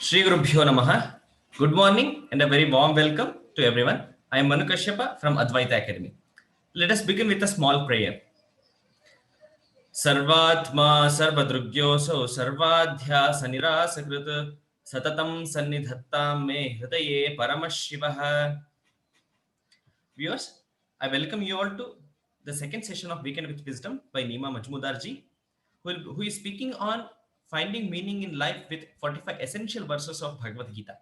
Shri Gurubhyo Namaha. Good morning and a very warm welcome to everyone. I am Manu Kashyapa from Advaita Academy. Let us begin with a small prayer. Sarvatma sarvadrugyoso sarvadhyasa nirasakrit satatam sannidhattam me hridaye paramashivah. Viewers, I welcome you all to the second session of Weekend with Wisdom by Neema Majmudar ji, who is speaking on finding meaning in life with 45 essential verses of Bhagavad Gita.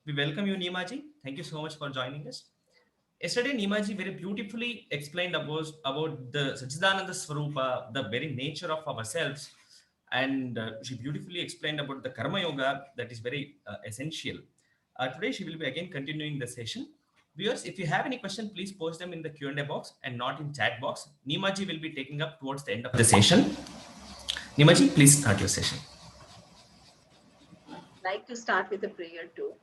We welcome you, Neema ji. Thank you so much for joining us. Yesterday, Neema ji very beautifully explained about the Sachidananda Swarupa, the very nature of ourselves, and she beautifully explained about the Karma Yoga that is very essential. Today, she will be again continuing the session. Viewers, if you have any question, please post them in the Q&A box and not in chat box. Neema ji will be taking up towards the end of the session. Neema ji, please start your session. I'd like to start with a prayer too.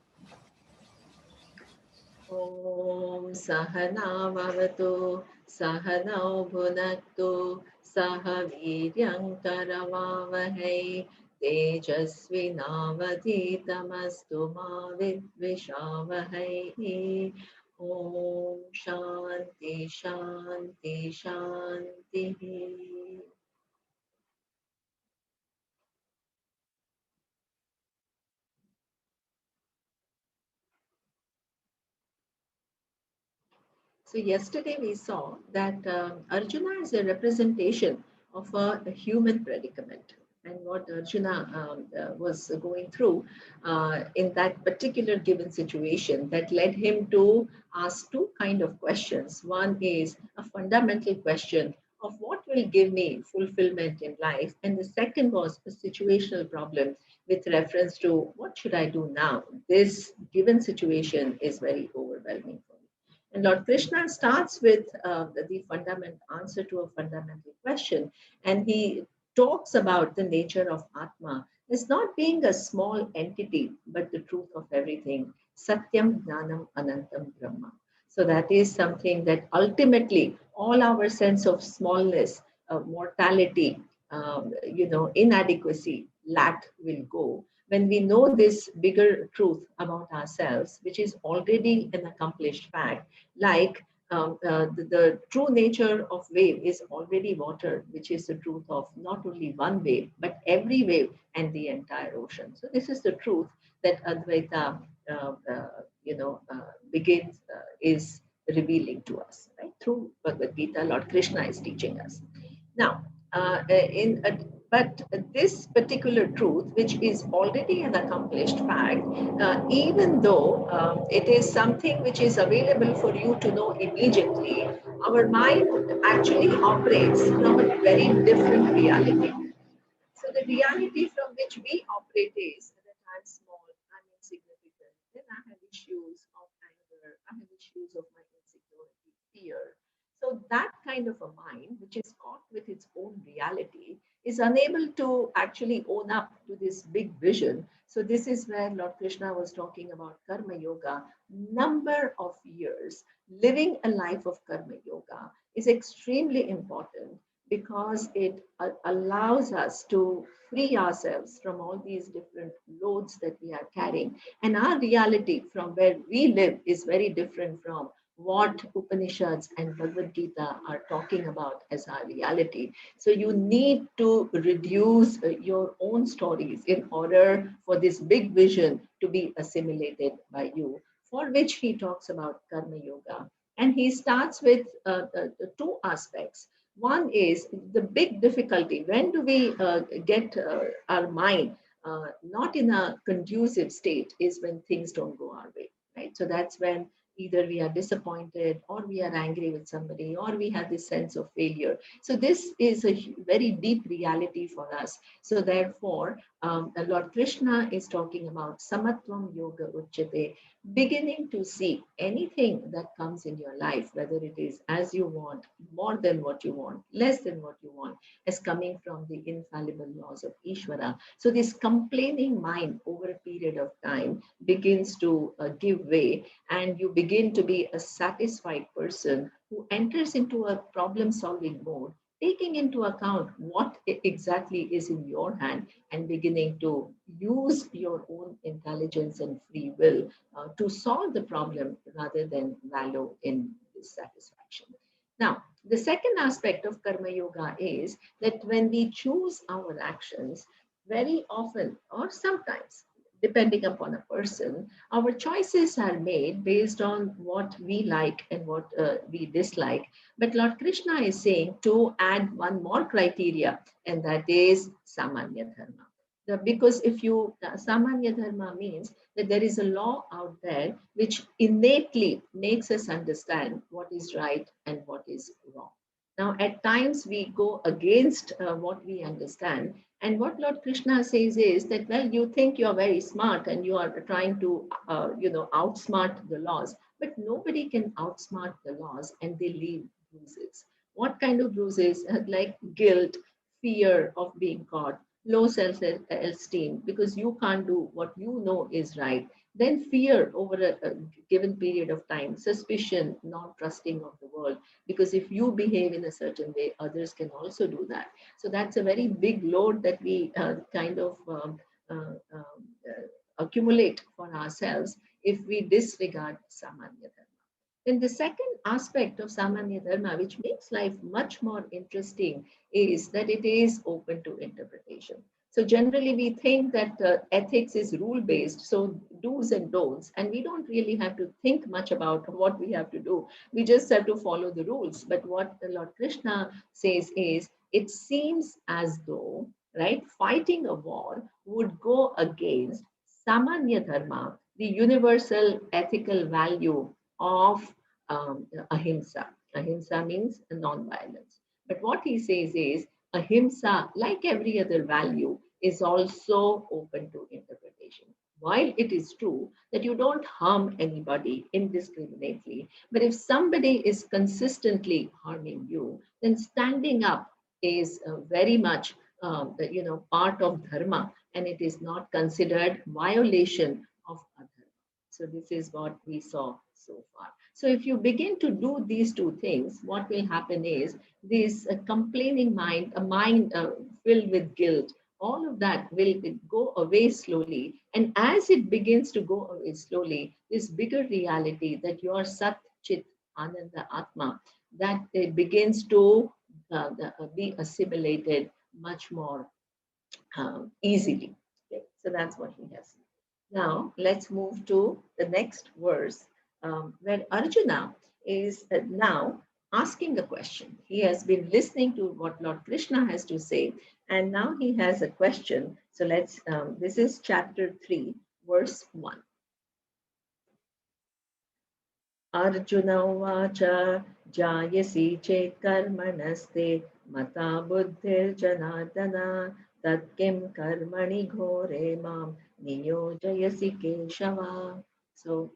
Om Sahana Vavatu Sahanau Bhunaktu Sahaviryam Karavavahai Tejasvinavaditamastu ma vidvishavahai. Om Shanti Shanti Shanti. So yesterday we saw that Arjuna is a representation of a human predicament, and what Arjuna was going through in that particular given situation that led him to ask two kind of questions. One is a fundamental question of what will give me fulfillment in life, and the second was a situational problem with reference to what should I do now. This given situation is very overwhelming for me. And Lord Krishna starts with the fundamental answer to a fundamental question, and he talks about the nature of Atma as not being a small entity, but the truth of everything. Satyam Jnanam Anantam Brahma. So that is something that ultimately all our sense of smallness, mortality, inadequacy, lack will go when we know this bigger truth about ourselves, which is already an accomplished fact, like the true nature of wave is already water, which is the truth of not only one wave, but every wave and the entire ocean. So this is the truth that Advaita, begins, is revealing to us, right? Through Bhagavad Gita, Lord Krishna is teaching us. Now, but this particular truth, which is already an accomplished fact, even though it is something which is available for you to know immediately, our mind actually operates from a very different reality. So the reality from which we operate is that I'm small, I'm insignificant, then I have issues of anger, I have issues of my insecurity, fear. So that kind of a mind, which is caught with its own reality, is unable to actually own up to this big vision. So this is where Lord Krishna was talking about Karma Yoga. Number of years living a life of Karma Yoga is extremely important because it allows us to free ourselves from all these different loads that we are carrying. And our reality from where we live is very different from what Upanishads and Bhagavad Gita are talking about as our reality. So you need to reduce your own stories in order for this big vision to be assimilated by you, for which he talks about Karma Yoga. And he starts with two aspects. One is the big difficulty. When do we get our mind not in a conducive state is when things don't go our way, right? So that's when either we are disappointed or we are angry with somebody or we have this sense of failure. So this is a very deep reality for us. So therefore, Lord Krishna is talking about Samatvam Yoga Uchyate, beginning to see anything that comes in your life, whether it is as you want, more than what you want, less than what you want, as coming from the infallible laws of Ishvara. So this complaining mind over a period of time begins to give way, and you begin to be a satisfied person who enters into a problem-solving mode taking into account what exactly is in your hand and beginning to use your own intelligence and free will to solve the problem rather than wallow in dissatisfaction. Now, the second aspect of Karma Yoga is that when we choose our actions, very often or sometimes, depending upon a person, our choices are made based on what we like and what we dislike. But Lord Krishna is saying to add one more criteria, and that is Samanya Dharma. Because if you, Samanya Dharma means that there is a law out there which innately makes us understand what is right and what is wrong. Now, at times we go against what we understand. And what Lord Krishna says is that, well, you think you're very smart and you are trying to, outsmart the laws, but nobody can outsmart the laws and they leave bruises. What kind of bruises? Like guilt, fear of being caught, low self-esteem, because you can't do what you know is right. Then fear over a given period of time, suspicion, not trusting of the world, because if you behave in a certain way, others can also do that. So that's a very big load that we accumulate for ourselves if we disregard Samanya Dharma. Then the second aspect of Samanya Dharma, which makes life much more interesting, is that it is open to interpretation. So generally, we think that ethics is rule based, so do's and don'ts, and we don't really have to think much about what we have to do. We just have to follow the rules. But what the Lord Krishna says is, it seems as though, right, fighting a war would go against Samanya Dharma, the universal ethical value of ahimsa. Ahimsa means non-violence. But what he says is, ahimsa, like every other value, is also open to interpretation. While it is true that you don't harm anybody indiscriminately, but if somebody is consistently harming you, then standing up is very much part of dharma, and it is not considered violation of adharma. So this is what we saw so far. So if you begin to do these two things, what will happen is this complaining mind, a mind filled with guilt, all of that will go away slowly. And as it begins to go away slowly, this bigger reality that you are Sat Chit Ananda Atma, that it begins to be assimilated much more easily. Okay, so that's what he has. Now, let's move to the next verse where Arjuna is now asking a question. He has been listening to what Lord Krishna has to say, and now he has a question. So this is chapter 3, verse 1. Arjuna Vacha Jayasi Chet Karmanaste Mata Buddhir Janardana Tat Kim Karmani Ghore Mam Niyojayasi Keshava. So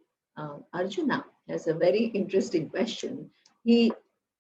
Arjuna has a very interesting question. He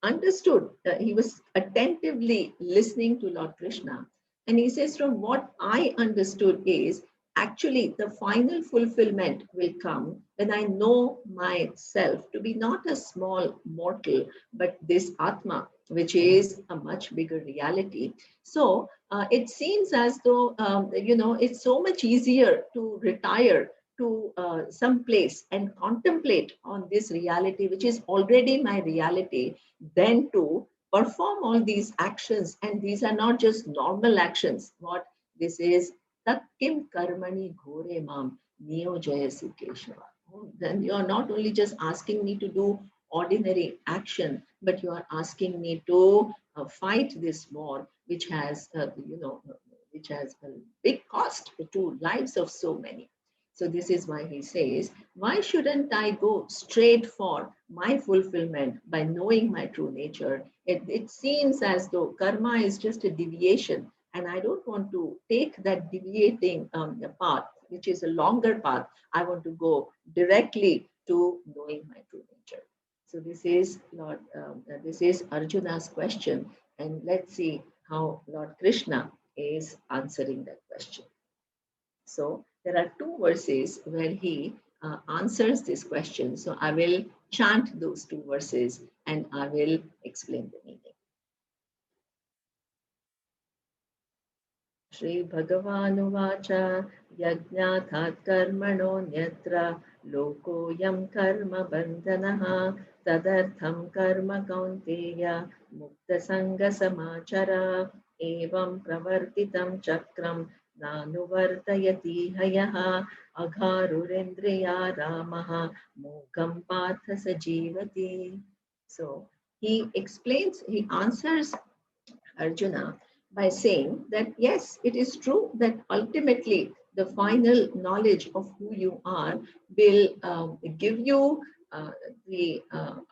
understood, he was attentively listening to Lord Krishna. And he says, from what I understood is, actually, the final fulfillment will come when I know myself to be not a small mortal, but this Atma, which is a much bigger reality. So it seems as though, it's so much easier to retire to some place and contemplate on this reality, which is already my reality, than to perform all these actions. And these are not just normal actions. What this is, Tat kim karmani ghore mam niyojayasi keshava. Then you are not only just asking me to do ordinary action, but you are asking me to fight this war, which has, which has a big cost to lives of so many. So this is why he says, why shouldn't I go straight for my fulfillment by knowing my true nature? It seems as though karma is just a deviation, and I don't want to take that deviating path, which is a longer path. I want to go directly to knowing my true nature. So this is Arjuna's question, and let's see how Lord Krishna is answering that question. So there are two verses where he answers this question. So I will chant those two verses and I will explain the meaning. Shri Bhagavanuvacha Yajnathat Karmano Nyatra Lokoyam Karma Bandhanaha Tadartham Karma Kaunteya Mukta Sangha Samachara Evam Pravartitam Chakram Nanuvartayati Hayaha Agharurendriya Ramaha Mokam Patha Sajivati. So he explains, he answers Arjuna by saying that yes, it is true that ultimately the final knowledge of who you are will give you the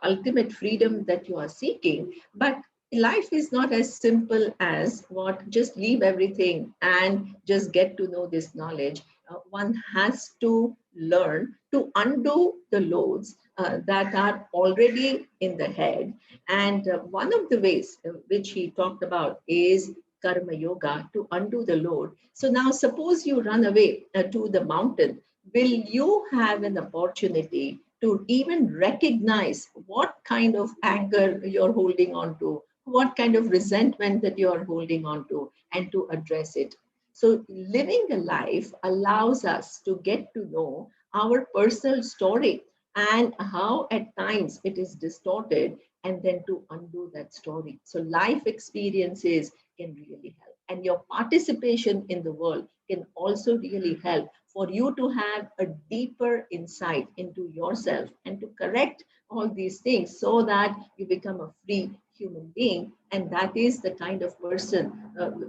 ultimate freedom that you are seeking. But life is not as simple as what just leave everything and just get to know this knowledge. One has to learn to undo the loads that are already in the head, and one of the ways which he talked about is karma yoga to undo the load. So now, suppose you run away to the mountain, will you have an opportunity to even recognize what kind of anger you're holding on to, what kind of resentment that you're holding on to, and to address it? So, living a life allows us to get to know our personal story and how at times it is distorted, and then to undo that story. So life experiences can really help. And your participation in the world can also really help for you to have a deeper insight into yourself and to correct all these things so that you become a free human being. And that is the kind of person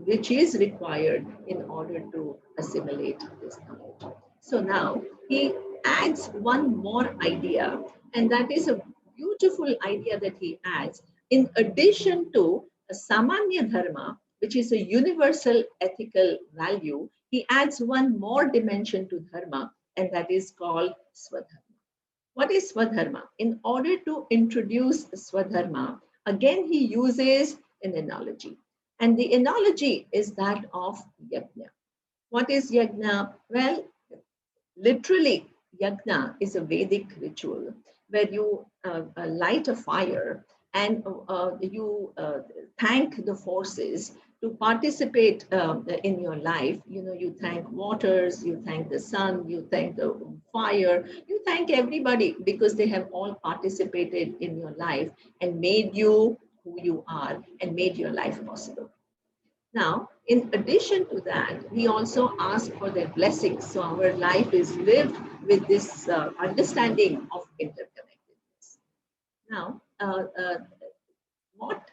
which is required in order to assimilate this knowledge. So now he adds one more idea, and that is a beautiful idea that he adds. In addition to a samanya dharma, which is a universal ethical value, he adds one more dimension to dharma, and that is called swadharma. What is swadharma? In order to introduce swadharma, again he uses an analogy, and the analogy is that of yajna. What is yajna? Well, literally, yajna is a Vedic ritual where you light a fire and you thank the forces to participate in your life. You know, you thank waters, you thank the sun, you thank the fire, you thank everybody because they have all participated in your life and made you who you are and made your life possible. Now, in addition to that, we also ask for their blessings. So our life is lived with this understanding of interconnectedness. Now, what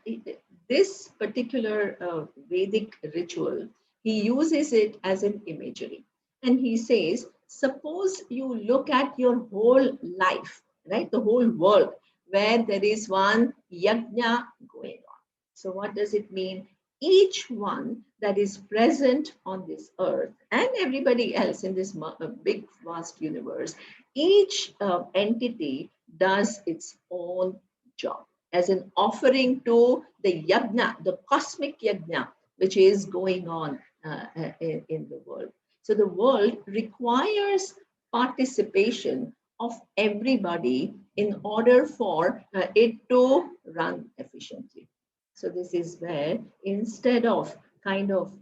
this particular Vedic ritual, he uses it as an imagery. And he says, suppose you look at your whole life, right? The whole world, where there is one yajna going on. So, what does it mean? Each one that is present on this earth and everybody else in this big, vast universe, each entity does its own job as an offering to the yajna, the cosmic yajna, which is going on in the world. So the world requires participation of everybody in order for it to run efficiently. So this is where instead of kind of,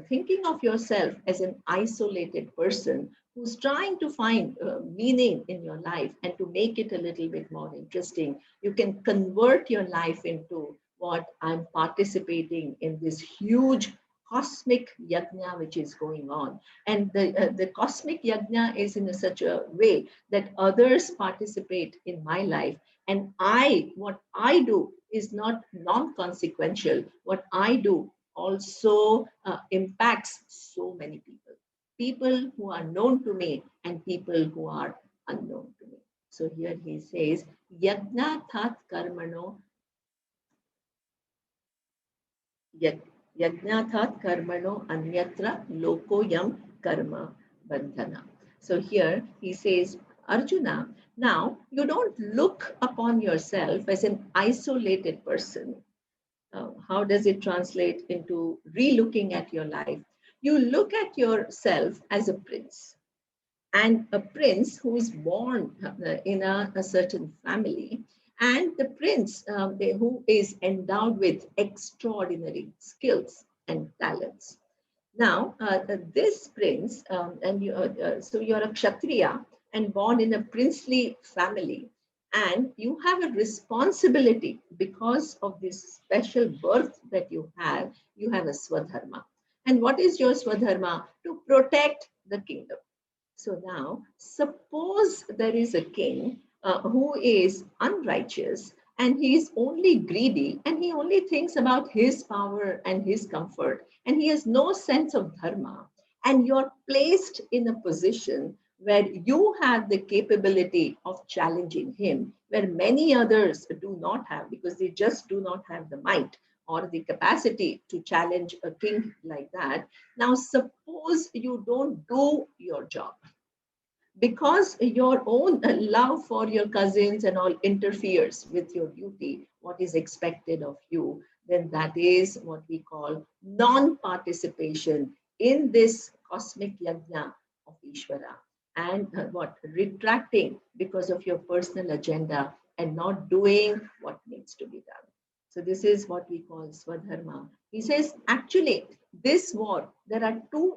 thinking of yourself as an isolated person who's trying to find meaning in your life and to make it a little bit more interesting, you can convert your life into what I'm participating in this huge cosmic yajna which is going on. And the cosmic yajna is in such a way that others participate in my life. And what I do is not non-consequential. What I do also impacts so many people. People who are known to me and people who are unknown to me. So here he says, Yajna That Karmano, Yajnathat Karmano Anyatra Lokoyam Karma Bandhana. So here he says, Arjuna, now you don't look upon yourself as an isolated person. How does it translate into re-looking at your life? You look at yourself as a prince, and a prince who is born in a certain family, and the prince who is endowed with extraordinary skills and talents. Now, this prince, so you're a Kshatriya and born in a princely family, and you have a responsibility because of this special birth that you have. You have a Swadharma. And what is your Swadharma? To protect the kingdom. So now, suppose there is a king who is unrighteous and he is only greedy and he only thinks about his power and his comfort and he has no sense of dharma, and you're placed in a position where you have the capability of challenging him, where many others do not have because they just do not have the might or the capacity to challenge a king like that. Now, suppose you don't do your job because your own love for your cousins and all interferes with your duty, what is expected of you, then that is what we call non-participation in this cosmic yajna of Ishvara. And what? Retracting because of your personal agenda and not doing what needs to be done. So this is what we call Swadharma. He says, actually, this war, there are two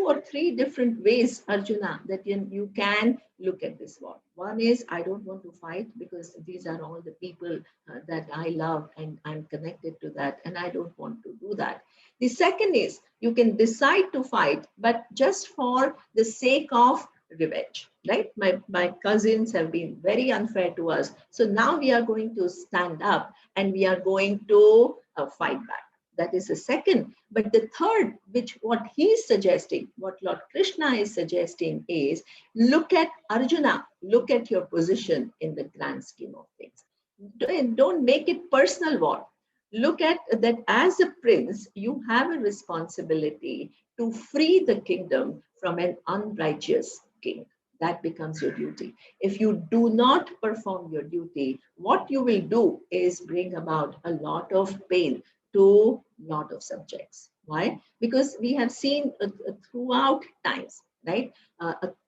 or three different ways, Arjuna, that you can look at this war. One is, I don't want to fight because these are all the people that I love and I'm connected to that, and I don't want to do that. The second is, you can decide to fight, but just for the sake of revenge, right? My cousins have been very unfair to us. So now we are going to stand up and we are going to fight back. That is the second. But the third, which what he's suggesting, what Lord Krishna is suggesting is, look at Arjuna, look at your position in the grand scheme of things. Don't make it personal war. Look at that as a prince, you have a responsibility to free the kingdom from an unrighteous king. That becomes your duty. If you do not perform your duty, what you will do is bring about a lot of pain to a lot of subjects. Why? Because we have seen throughout times, right?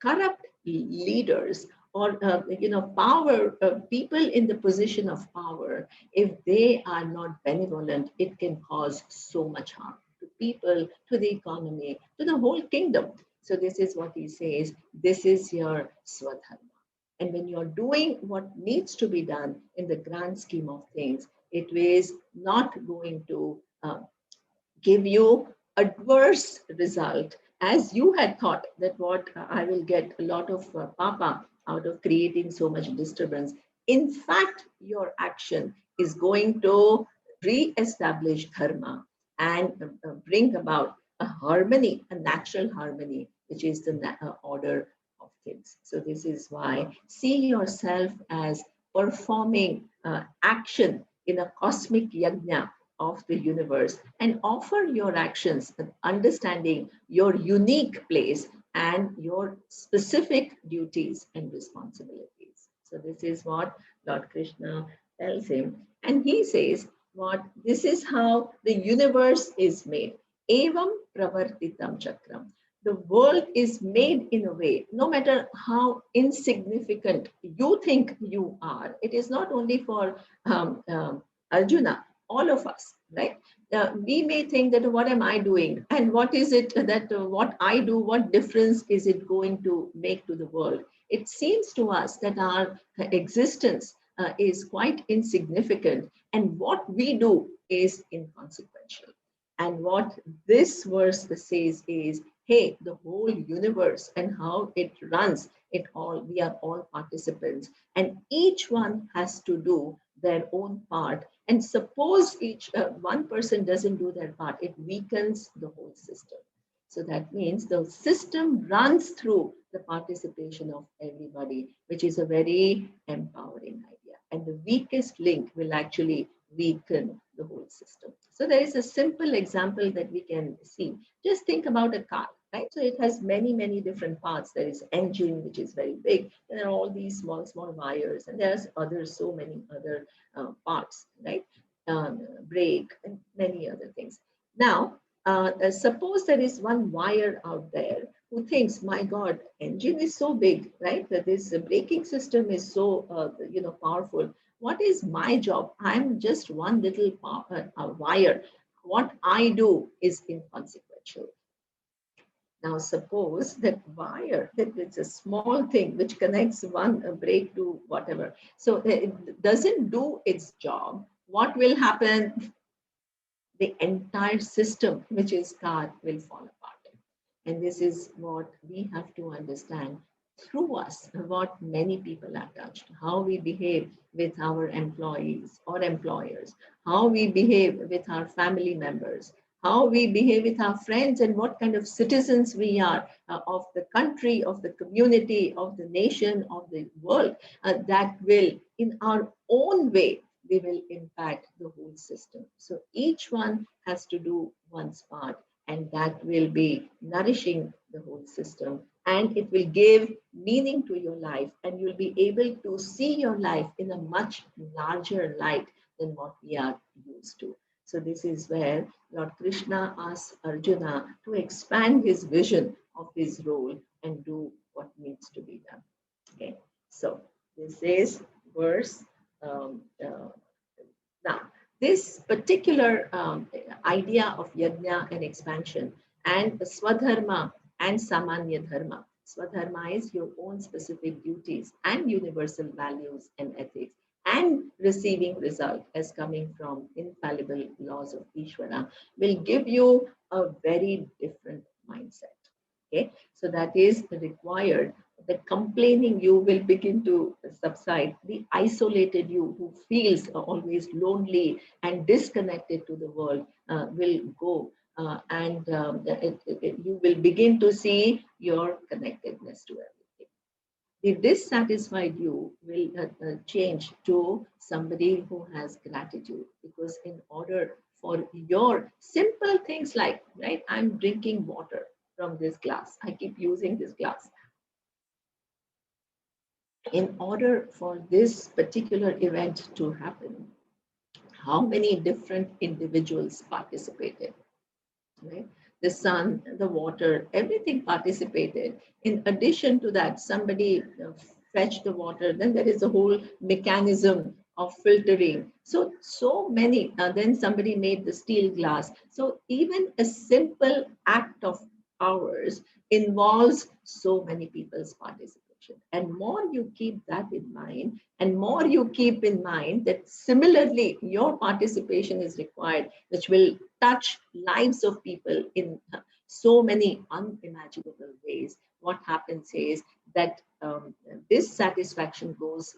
Corrupt leaders or power people in the position of power, if they are not benevolent, it can cause so much harm to people, to the economy, to the whole kingdom. So this is what he says, this is your Swadharma. And when you're doing what needs to be done in the grand scheme of things, it is not going to give you adverse result as you had thought that what I will get a lot of papa out of creating so much disturbance. In fact, your action is going to re-establish dharma and bring about a harmony, a natural harmony, which is the order of things. So this is why see yourself as performing action in a cosmic yajna of the universe and offer your actions, understanding your unique place and your specific duties and responsibilities. So this is what Lord Krishna tells him. And he says, what this is how the universe is made. Evam pravartitam chakram. The world is made in a way, no matter how insignificant you think you are, it is not only for Arjuna, all of us, right? We may think that what am I doing and what is it that what I do, what difference is it going to make to the world? It seems to us that our existence is quite insignificant and what we do is inconsequential. And what this verse says is, hey, the whole universe and how it runs, it all, we are all participants and each one has to do their own part. And suppose each one person doesn't do their part, it weakens the whole system. So that means the system runs through the participation of everybody, which is a very empowering idea. And the weakest link will actually weaken the whole system. So there is a simple example that we can see. Just think about a car, right? So it has many, many different parts. There is engine, which is very big. And there are all these small, small wires. And there's others, so many other parts, right? Brake and many other things. Now, suppose there is one wire out there who thinks, my God, engine is so big, right? That this braking system is so, powerful. What is my job? I'm just one little wire. What I do is inconsequential. Now, suppose that wire, that it's a small thing which connects one break to whatever. So it doesn't do its job. What will happen? The entire system, which is car, will fall apart. And this is what we have to understand through us, what many people are touched, how we behave with our employees or employers, how we behave with our family members, how we behave with our friends, and what kind of citizens we are of the country, of the community, of the nation, of the world, that will, in our own way, they will impact the whole system. So each one has to do one's part, and that will be nourishing the whole system, and it will give meaning to your life, and you'll be able to see your life in a much larger light than what we are used to. So this is where Lord Krishna asks Arjuna to expand his vision of his role and do what needs to be done. Okay, so this is verse now, this particular idea of yajna and expansion, and swadharma and samanya dharma. Swadharma is your own specific duties and universal values and ethics, and receiving result as coming from infallible laws of Ishvara will give you a very different mindset. Okay, so that is required. The complaining you will begin to subside. The isolated you who feels always lonely and disconnected to the world will go, and you will begin to see your connectedness to everything. The dissatisfied you will change to somebody who has gratitude, because in order for your simple things like, right, I'm drinking water from this glass, I keep using this glass. In order for this particular event to happen, how many different individuals participated? Right? The sun, the water, everything participated. In addition to that, somebody fetched the water, then there is a whole mechanism of filtering. So many, then somebody made the steel glass. So even a simple act of ours involves so many people's participation. And more you keep that in mind, and more you keep in mind that similarly your participation is required, which will touch lives of people in so many unimaginable ways. What happens is that dissatisfaction goes,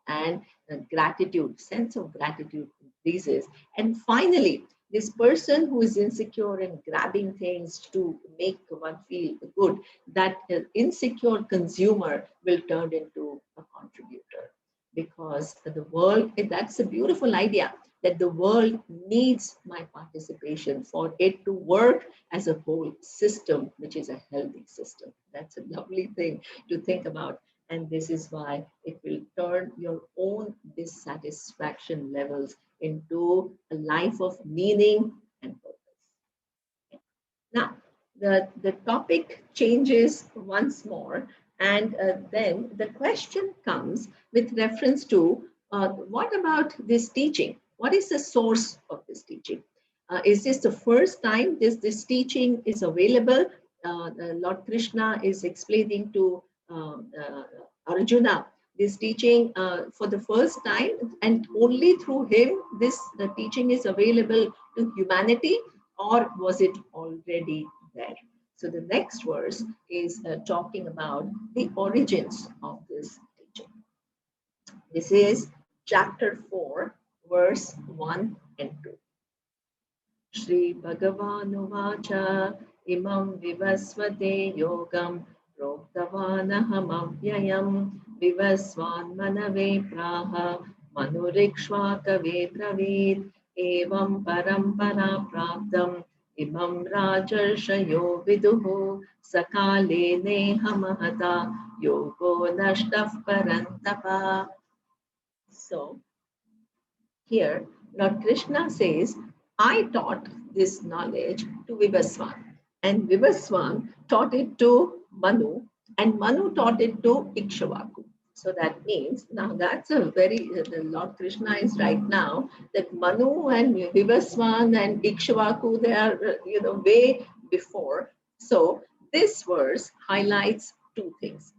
and gratitude, sense of gratitude increases. And finally, this person who is insecure and grabbing things to make one feel good, that insecure consumer will turn into a contributor. Because the world, that's a beautiful idea, that the world needs my participation for it to work as a whole system, which is a healthy system. That's a lovely thing to think about. And this is why it will turn your own dissatisfaction levels into a life of meaning and purpose. Now, the topic changes once more, and then the question comes with reference to what about this teaching? What is the source of this teaching? Is this the first time this teaching is available? Lord Krishna is explaining to Arjuna this teaching for the first time, and only through him this teaching is available to humanity, or was it already there? So the next verse is talking about the origins of this teaching. This is chapter 4, verse 1 and 2. Shri Bhagavanuvacha imam vivasvate yogam proktavanahamavyayam vivasvan manave praha manurikshvakave bravid evam parampara praptam imam rajarshayo viduhu sakale nehamahata yogo nashtaf parantapa. So here, Lord Krishna says, I taught this knowledge to Vivaswan, and Vivaswan taught it to Manu, and Manu taught it to Ikshvaku. So that means, now that's a very, the Lord Krishna is right now, that Manu and Vivaswan and Ikshvaku, they are, way before. So this verse highlights two things.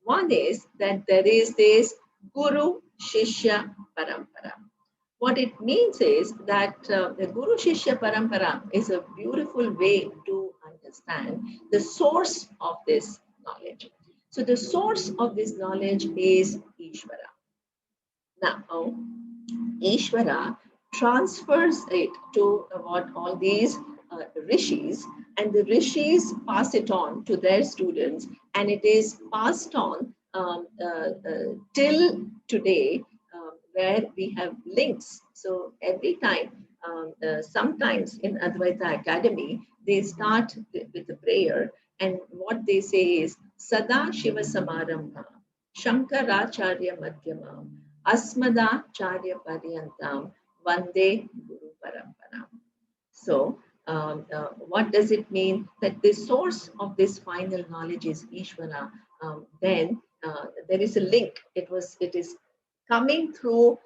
One is that there is this Guru Shishya Parampara. What it means is that the Guru Shishya Parampara is a beautiful way to understand the source of this knowledge. So the source of this knowledge is Ishvara. Now, Ishvara transfers it to what all these rishis, and the rishis pass it on to their students, and it is passed on till today, where we have links. So every time, sometimes in Advaita Academy, they start with a prayer, and what they say is Sada Shiva Samarambha, Shankaracharya Madhyamam, Asmadacharya Paryantam, Vande Guru Paramparam. So, what does it mean? That the source of this final knowledge is Ishvara. Then there is a link. It is coming through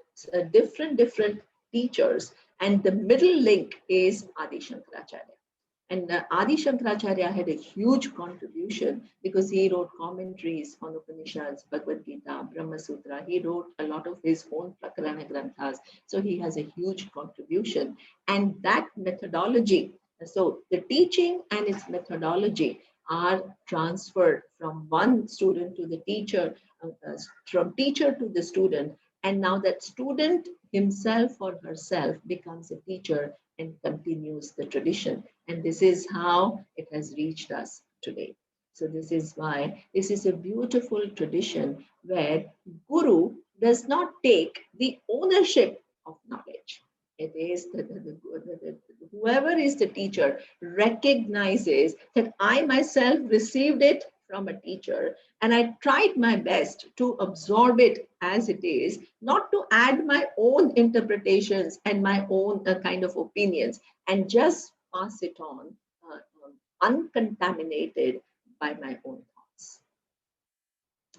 different teachers, and the middle link is Adi Shankaracharya. And Adi Shankaracharya had a huge contribution because he wrote commentaries on Upanishads, Bhagavad Gita, Brahma Sutra. He wrote a lot of his own Prakarana Granthas. So he has a huge contribution. And that methodology, so the teaching and its methodology are transferred from one student to the teacher, from teacher to the student. And now that student himself or herself becomes a teacher and continues the tradition. And this is how it has reached us today. So this is why this is a beautiful tradition where Guru does not take the ownership of knowledge. It is whoever is the teacher recognizes that I myself received it from a teacher, and I tried my best to absorb it as it is, not to add my own interpretations and my own kind of opinions, and just pass it on uncontaminated by my own thoughts.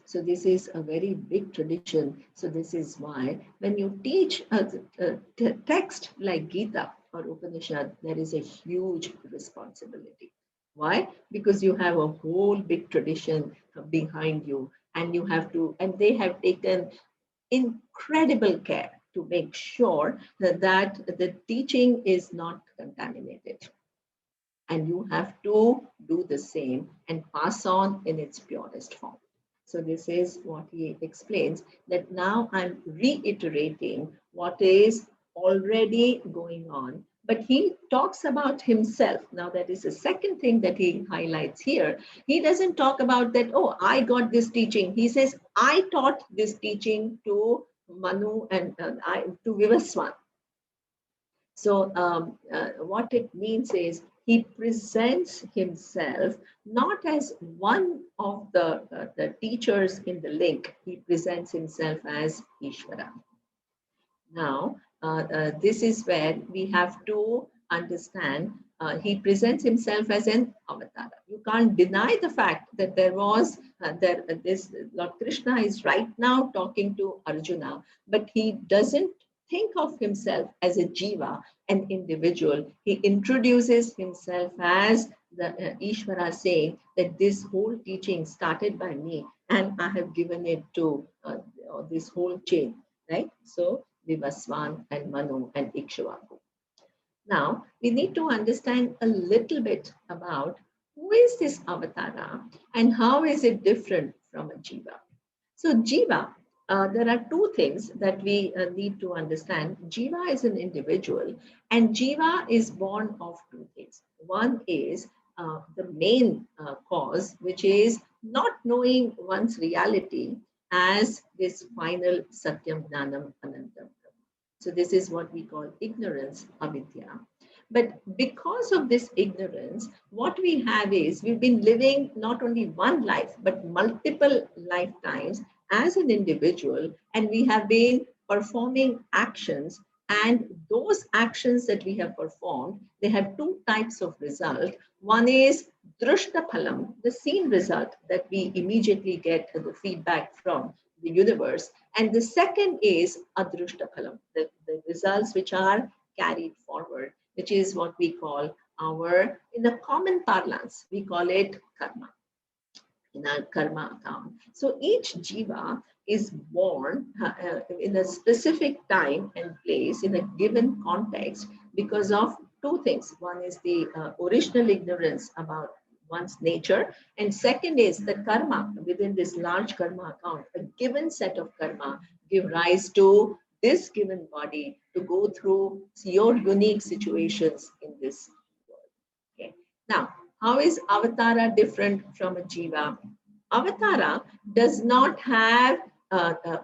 So this is a very big tradition. So this is why when you teach a text like Gita or Upanishad, there is a huge responsibility. Why? Because you have a whole big tradition behind you, and you have to, and they have taken incredible care to make sure that the teaching is not contaminated. And you have to do the same and pass on in its purest form. So this is what he explains, that now I'm reiterating what is already going on. But he talks about himself. Now, that is the second thing that he highlights here. He doesn't talk about that, oh, I got this teaching. He says, I taught this teaching to Manu and to Vivaswan. So what it means is he presents himself not as one of the teachers in the link. He presents himself as Ishvara. Now, this is where we have to understand he presents himself as an avatara. You can't deny the fact that there was this Lord Krishna is right now talking to Arjuna, but he doesn't think of himself as a jiva, an individual. He introduces himself as the Ishvara, saying that this whole teaching started by me and I have given it to this whole chain, right? So Vivaswan and Manu and Ikshvaku. Now, we need to understand a little bit about who is this avatara and how is it different from a jiva. So, jiva, there are two things that we need to understand. Jiva is an individual, and jiva is born of two things. One is the main cause, which is not knowing one's reality as this final Satyam Jnanam Anantam. So this is what we call ignorance, avidya. But because of this ignorance, what we have is we've been living not only one life, but multiple lifetimes as an individual, and we have been performing actions. And those actions that we have performed, they have two types of result. One is drushta phalam, the seen result that we immediately get the feedback from the universe. And the second is adrushta phalam, the results which are carried forward, which is what we call in the common parlance, we call it karma, in our karma account. So each jiva is born in a specific time and place in a given context because of two things. One is the original ignorance about one's nature, and second is the karma within this large karma account. A given set of karma give rise to this given body to go through your unique situations in this world. Okay. Now, how is avatara different from a jiva? Avatara does not have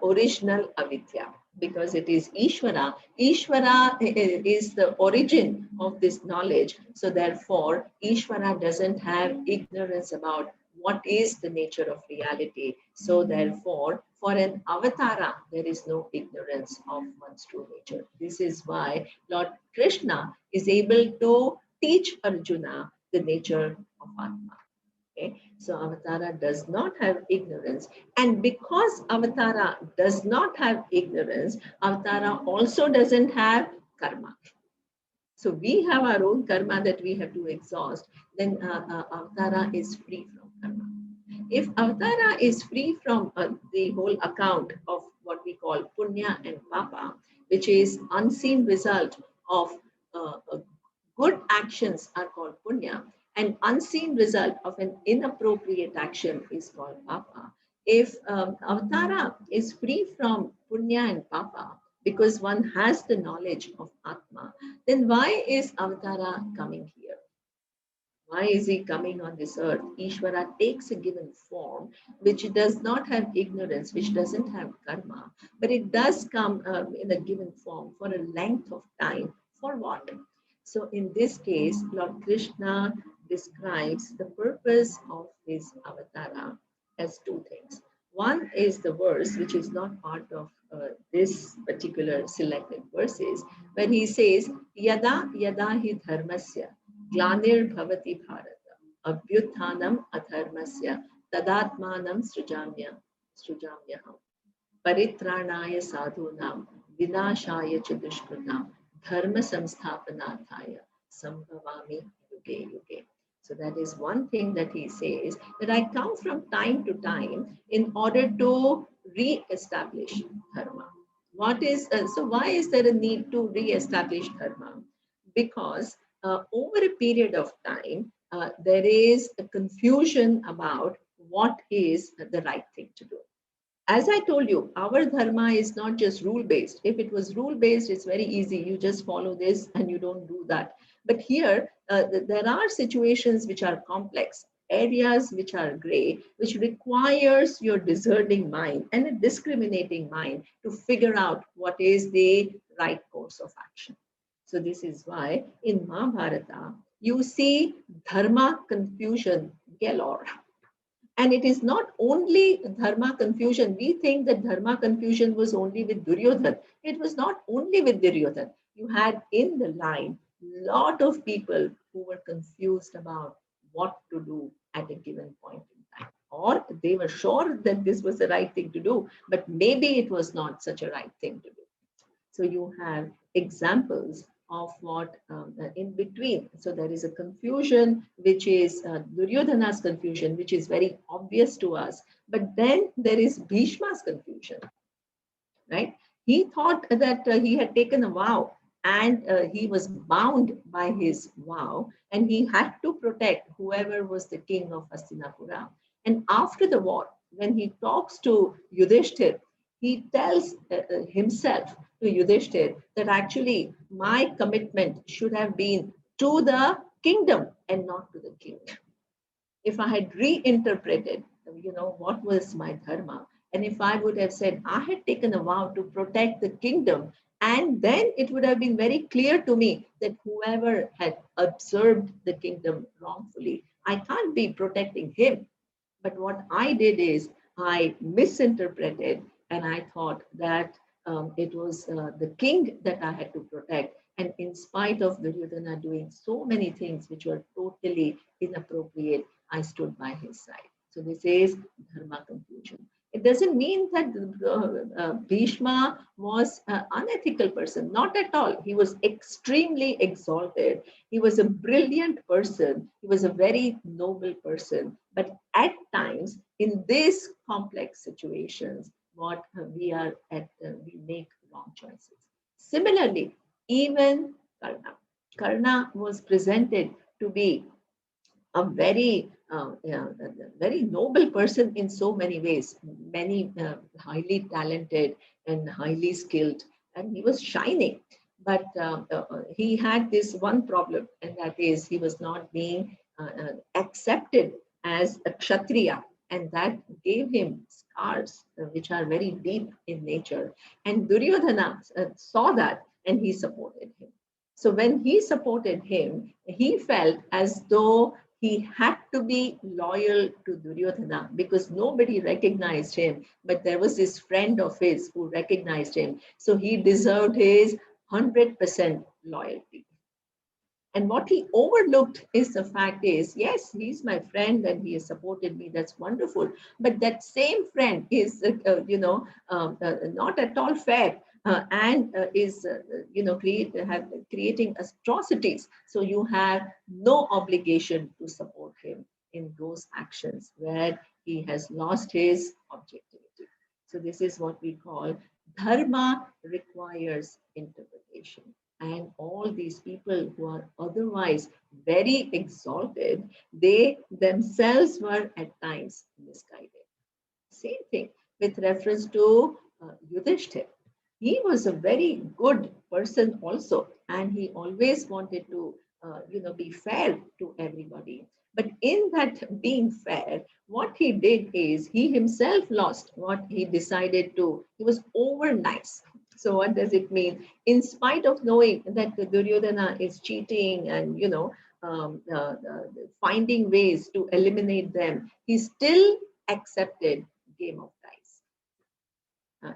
original avidya because it is Ishvara. Ishvara is the origin of this knowledge. So therefore, Ishvara doesn't have ignorance about what is the nature of reality. So therefore, for an avatara, there is no ignorance of one's true nature. This is why Lord Krishna is able to teach Arjuna the nature of Atma. Okay? So Avatara does not have ignorance. And because Avatara does not have ignorance, Avatara also doesn't have karma. So we have our own karma that we have to exhaust. Then Avatara is free from karma. If Avatara is free from the whole account of what we call punya and papa, which is unseen result of good actions are called punya, and unseen result of an inappropriate action is called papa. If avatara is free from punya and papa because one has the knowledge of atma, then why is avatara coming here? Why is he coming on this earth? Ishvara takes a given form which does not have ignorance, which doesn't have karma, but it does come in a given form for a length of time. For what? So in this case, Lord Krishna describes the purpose of his avatara as two things. One is the verse, which is not part of this particular selected verses, where he says, Yada yada hi dharmasya glanir bhavati bharata abhyuthanam adharmasya tadatmanam srujamyaham paritranaya sadhunam vinashaya ch dushkritam dharma samsthapanarthaya sambhavami yuge yuge. So that is one thing that he says, that I come from time to time in order to re-establish dharma. What is so why is there a need to re-establish dharma? Because over a period of time, there is a confusion about what is the right thing to do. As I told you, our dharma is not just rule based. If it was rule based, it's very easy. You just follow this and you don't do that. But here, there are situations which are complex, areas which are gray, which requires your discerning mind and a discriminating mind to figure out what is the right course of action. So this is why in Mahabharata, you see dharma confusion galore. And it is not only dharma confusion. We think that dharma confusion was only with Duryodhan. It was not only with Duryodhan. You had in the line lot of people who were confused about what to do at a given point in time. Or they were sure that this was the right thing to do, but maybe it was not such a right thing to do. So you have examples of what in between. So there is a confusion, which is Duryodhana's confusion, which is very obvious to us. But then there is Bhishma's confusion, right? He thought that he had taken a vow and he was bound by his vow and he had to protect whoever was the king of Hastinapura. And after the war, when he talks to Yudhishthir, he tells himself to Yudhishthir that actually my commitment should have been to the kingdom and not to the king. If I had reinterpreted, what was my dharma, and if I would have said I had taken a vow to protect the kingdom, and then it would have been very clear to me that whoever had usurped the kingdom wrongfully, I can't be protecting him. But what I did is I misinterpreted and I thought that it was the king that I had to protect. And in spite of Duryodhana doing so many things which were totally inappropriate, I stood by his side. So this is dharma confusion. It doesn't mean that Bhishma was an unethical person. Not at all. He was extremely exalted. He was a brilliant person. He was a very noble person. But at times, in these complex situations, what we are at, we make wrong choices. Similarly, even Karna. Karna was presented to be a very noble person in so many ways, many highly talented and highly skilled, and he was shining. But he had this one problem, and that is he was not being accepted as a Kshatriya, and that gave him scars which are very deep in nature. And Duryodhana saw that, and he supported him. So when he supported him, he felt as though he had to be loyal to Duryodhana because nobody recognized him, but there was this friend of his who recognized him. So he deserved his 100% loyalty. And what he overlooked is the fact is, yes, he's my friend and he has supported me. That's wonderful. But that same friend is, not at all fair and is, creating atrocities. So you have no obligation to support him in those actions where he has lost his objectivity. So this is what we call dharma requires interpretation. And all these people who are otherwise very exalted, they themselves were at times misguided. Same thing with reference to Yudhishthir. He was a very good person also, and he always wanted to, be fair to everybody. But in that being fair, what he did is he himself lost what he decided to. He was over nice. So what does it mean? In spite of knowing that the Duryodhana is cheating and finding ways to eliminate them, he still accepted game of dice,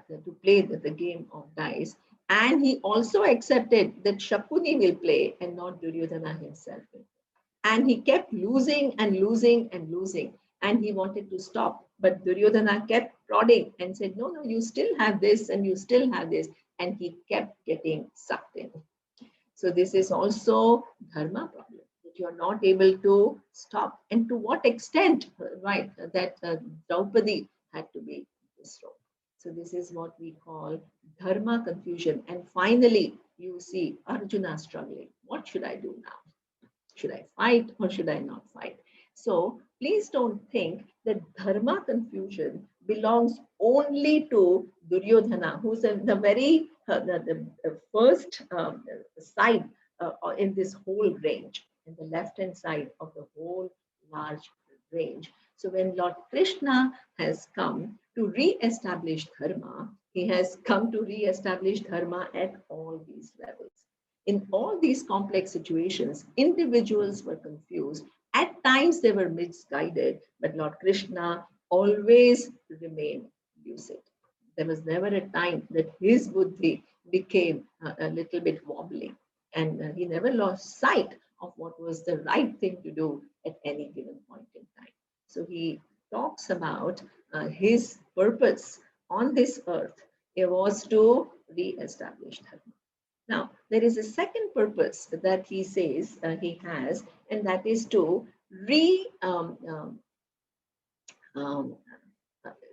to play the game of dice. And he also accepted that Shakuni will play and not Duryodhana himself. And he kept losing and losing and losing. And he wanted to stop. But Duryodhana kept prodding and said, no, no, you still have this and you still have this. And he kept getting sucked in. So this is also dharma problem, that you're not able to stop. And to what extent, right, that Draupadi had to be disrobed. So this is what we call dharma confusion. And finally, you see Arjuna struggling. What should I do now? Should I fight or should I not fight? So please don't think that dharma confusion belongs only to Duryodhana, who's in the very the first side in this whole range, in the left hand side of the whole large range. So when Lord Krishna has come to re-establish dharma, he has come to re-establish dharma at all these levels. In all these complex situations, individuals were confused. At times they were misguided, but Lord Krishna always remained lucid. There was never a time that his buddhi became a little bit wobbly, and he never lost sight of what was the right thing to do at any given point in time. So he talks about his purpose on this earth. It was to re-establish dharma. Now, there is a second purpose that he says he has, and that is to um,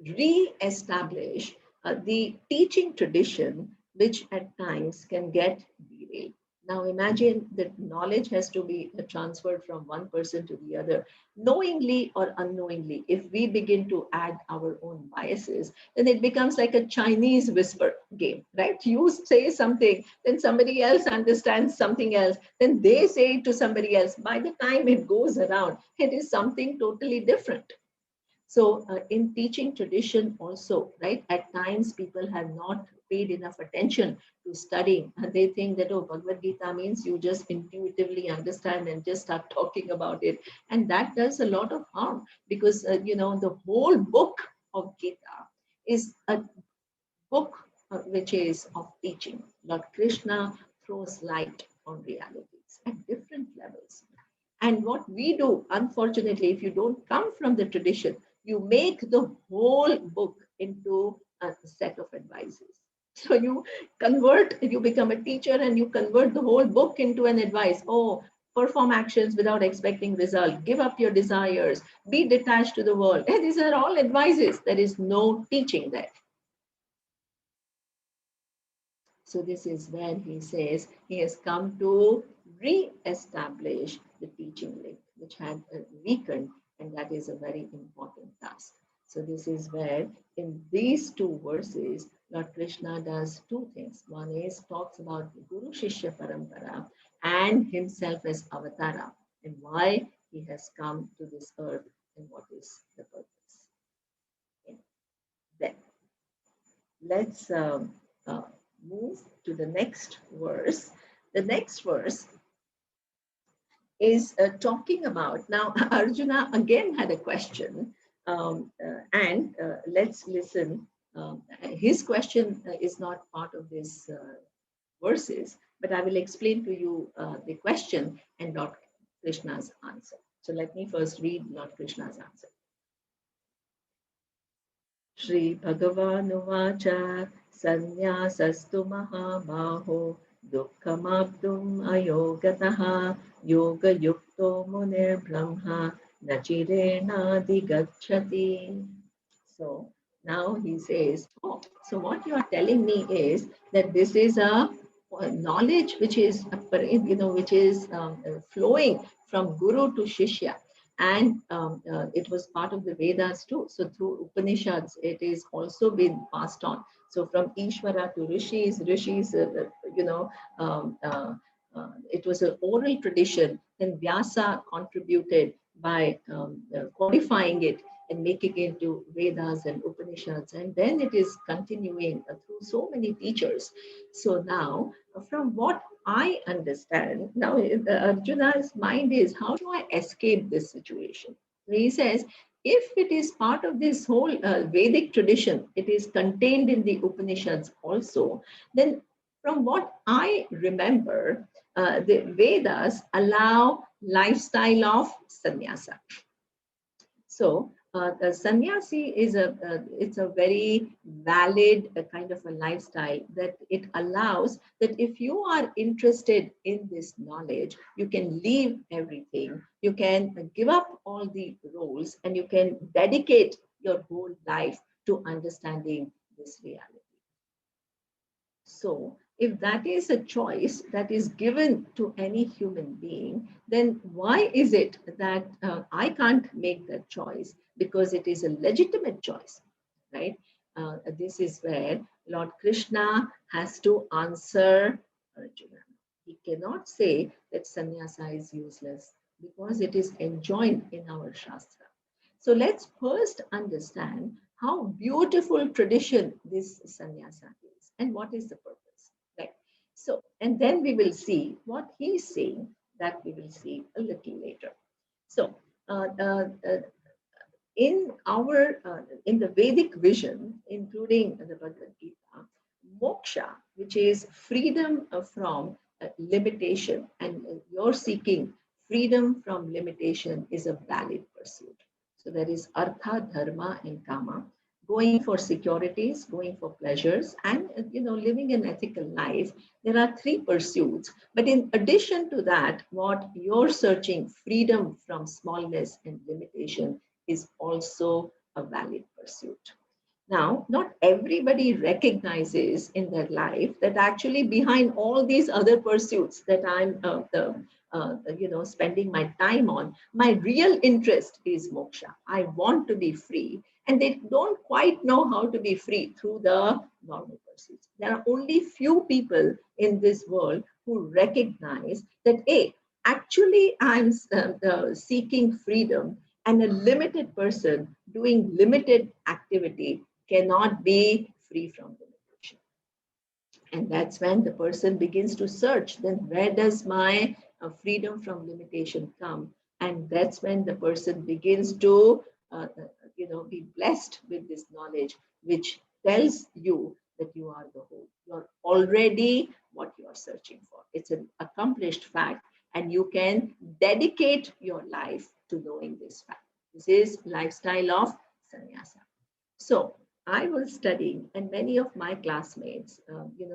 re-establish the teaching tradition, which at times can get derailed. Now imagine that knowledge has to be transferred from one person to the other, knowingly or unknowingly. If we begin to add our own biases, then it becomes like a Chinese whisper game, right? You say something, then somebody else understands something else, then they say it to somebody else. By the time it goes around, it is something totally different. So in teaching tradition also, right, at times people have not paid enough attention to studying, and they think that, oh, Bhagavad Gita means you just intuitively understand and just start talking about it. And that does a lot of harm because, the whole book of Gita is a book which is of teaching. Lord Krishna throws light on realities at different levels. And what we do, unfortunately, if you don't come from the tradition, you make the whole book into a set of advices. So you become a teacher and you convert the whole book into an advice. Oh, perform actions without expecting result, give up your desires, be detached to the world. And these are all advices. There is no teaching there. So this is where he says he has come to re-establish the teaching link, which had weakened, and that is a very important task. So this is where in these two verses, Lord Krishna does two things. One is talks about the Guru Shishya Parampara and himself as Avatara, and why he has come to this earth and what is the purpose. Okay. Then let's move to the next verse. The next verse is talking about, now Arjuna again had a question, and let's listen. His question is not part of this verses, but I will explain to you the question and Lord Krishna's answer. So let me first read Lord Krishna's answer. Shri Bhagavanuvacha Sannyasastu Mahabaho Dukkhamabdum Ayogataha Yoga Yukto Munir Brahma Nachirena Digachati. So now he says, oh, so what you are telling me is that this is a knowledge which is, which is flowing from Guru to Shishya. And it was part of the Vedas too. So through Upanishads, it is also been passed on. So from Ishvara to Rishis, it was an oral tradition. Then Vyasa contributed by codifying it and making it into Vedas and Upanishads. And then it is continuing through so many teachers. So now, from what I understand, now Arjuna's mind is, how do I escape this situation? He says, if it is part of this whole Vedic tradition, it is contained in the Upanishads also, then from what I remember, the Vedas allow lifestyle of sannyasa. So the sannyasi is it's a very valid kind of a lifestyle that it allows that if you are interested in this knowledge, you can leave everything, you can give up all the roles, and you can dedicate your whole life to understanding this reality. So if that is a choice that is given to any human being, then why is it that I can't make that choice? Because it is a legitimate choice, right? This is where Lord Krishna has to answer Arjuna. He cannot say that sannyasa is useless because it is enjoined in our Shastra. So let's first understand how beautiful tradition this sannyasa is and what is the purpose. Right. So, and then we will see what he's saying, that we will see a little later. So, in the Vedic vision, including the Bhagavad Gita, moksha, which is freedom from limitation, and you're seeking freedom from limitation, is a valid pursuit. So there is artha, dharma, and kama. Going for securities, going for pleasures, and living an ethical life. There are three pursuits. But in addition to that, what you're searching, freedom from smallness and limitation, is also a valid pursuit. Now, not everybody recognizes in their life that actually behind all these other pursuits that I'm spending my time on, my real interest is moksha. I want to be free, and they don't quite know how to be free through the normal pursuits. There are only few people in this world who recognize that, actually I'm seeking freedom, and a limited person doing limited activity cannot be free from limitation. And that's when the person begins to search, then where does my freedom from limitation come? And that's when the person begins to be blessed with this knowledge, which tells you that you are the whole. You're already what you are searching for. It's an accomplished fact, and you can dedicate your life to knowing this fact. This is lifestyle of sannyasa. So I was studying, and many of my classmates,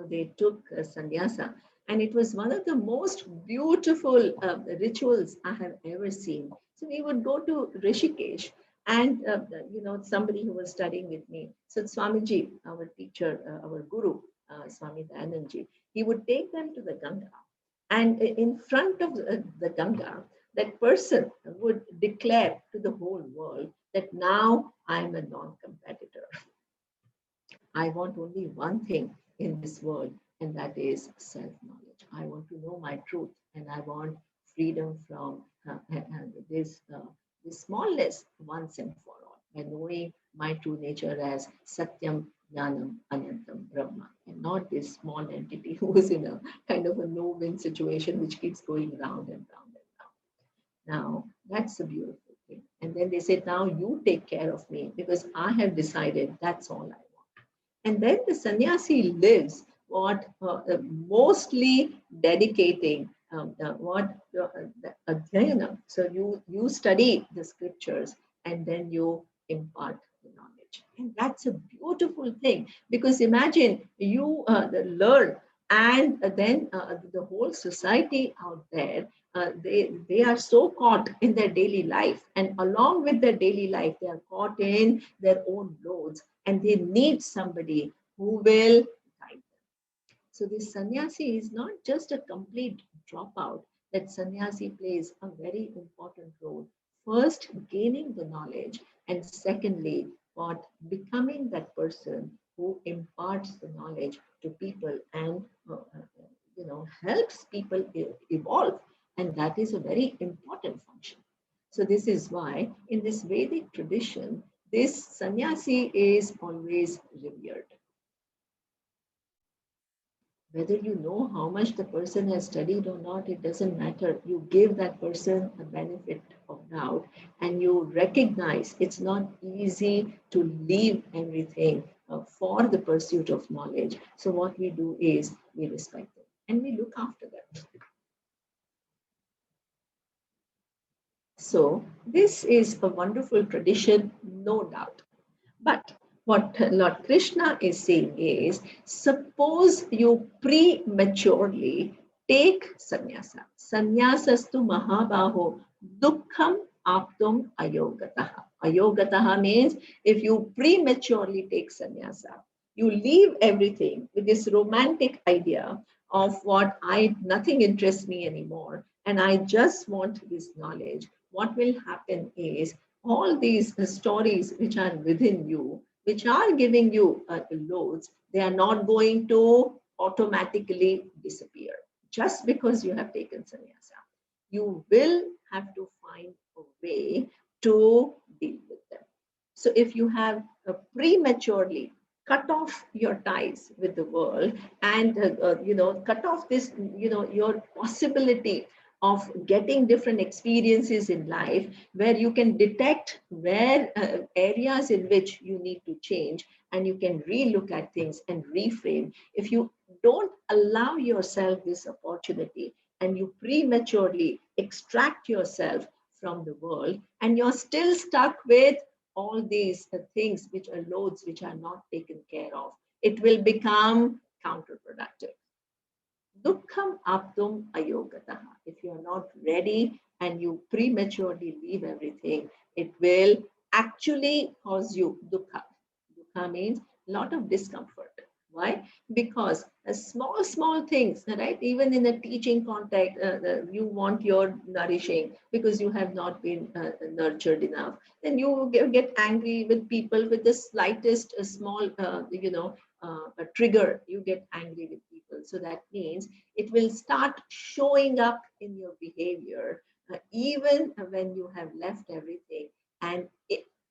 they took sannyasa, and it was one of the most beautiful rituals I have ever seen. So we would go to Rishikesh, and somebody who was studying with me, so Swamiji, our teacher, our guru, Swami Dayanandji, he would take them to the Ganga, and in front of the Ganga, that person would declare to the whole world that now I am a non-competitor. I want only one thing in this world, and that is self knowledge. I want to know my truth, and I want freedom from this smallness once and for all, and knowing my true nature as Satyam, Jnanam, Anantam, Brahma, and not this small entity who is in a kind of a no win situation which keeps going round and round and round. Now, that's a beautiful thing. And then they said, now you take care of me because I have decided that's all I want. And then the sannyasi lives what mostly dedicating what the adhyayana. So you study the scriptures and then you impart the knowledge. And that's a beautiful thing because imagine you learn and then the whole society out there they are so caught in their daily life, and along with their daily life they are caught in their own loads, and they need somebody who will guide them. So this sannyasi is not just a complete dropout. That sannyasi plays a very important role, first gaining the knowledge, and secondly what becoming that person who imparts the knowledge to people and helps people evolve, and that is a very important function. So this is why in this Vedic tradition this sannyasi is always revered. Whether you know how much the person has studied or not, it doesn't matter. You give that person a benefit of doubt, and you recognize it's not easy to leave everything for the pursuit of knowledge. So what we do is we respect them and we look after them. So this is a wonderful tradition, no doubt. But what Lord Krishna is saying is, suppose you prematurely take sannyasa. Sannyasastu mahabaho dukkham aptum ayogataha. Ayogataha means if you prematurely take sannyasa, you leave everything with this romantic idea of what nothing interests me anymore, and I just want this knowledge. What will happen is all these stories which are within you, which are giving you loads, they are not going to automatically disappear just because you have taken sannyasa. You will have to find a way to deal with them. So if you have prematurely cut off your ties with the world and cut off this your possibility of getting different experiences in life where you can detect where areas in which you need to change, and you can relook at things and reframe. If you don't allow yourself this opportunity and you prematurely extract yourself from the world, and you're still stuck with all these things which are loads which are not taken care of, it will become counterproductive. Dukkham aptum ayogataha. If you are not ready and you prematurely leave everything, it will actually cause you dukkha. Dukkha means a lot of discomfort. Why? Because small things, right? Even in a teaching context, you want your nourishing because you have not been nurtured enough. Then you get angry with people with the slightest small, a trigger. You get angry with people. So that means it will start showing up in your behavior, even when you have left everything. And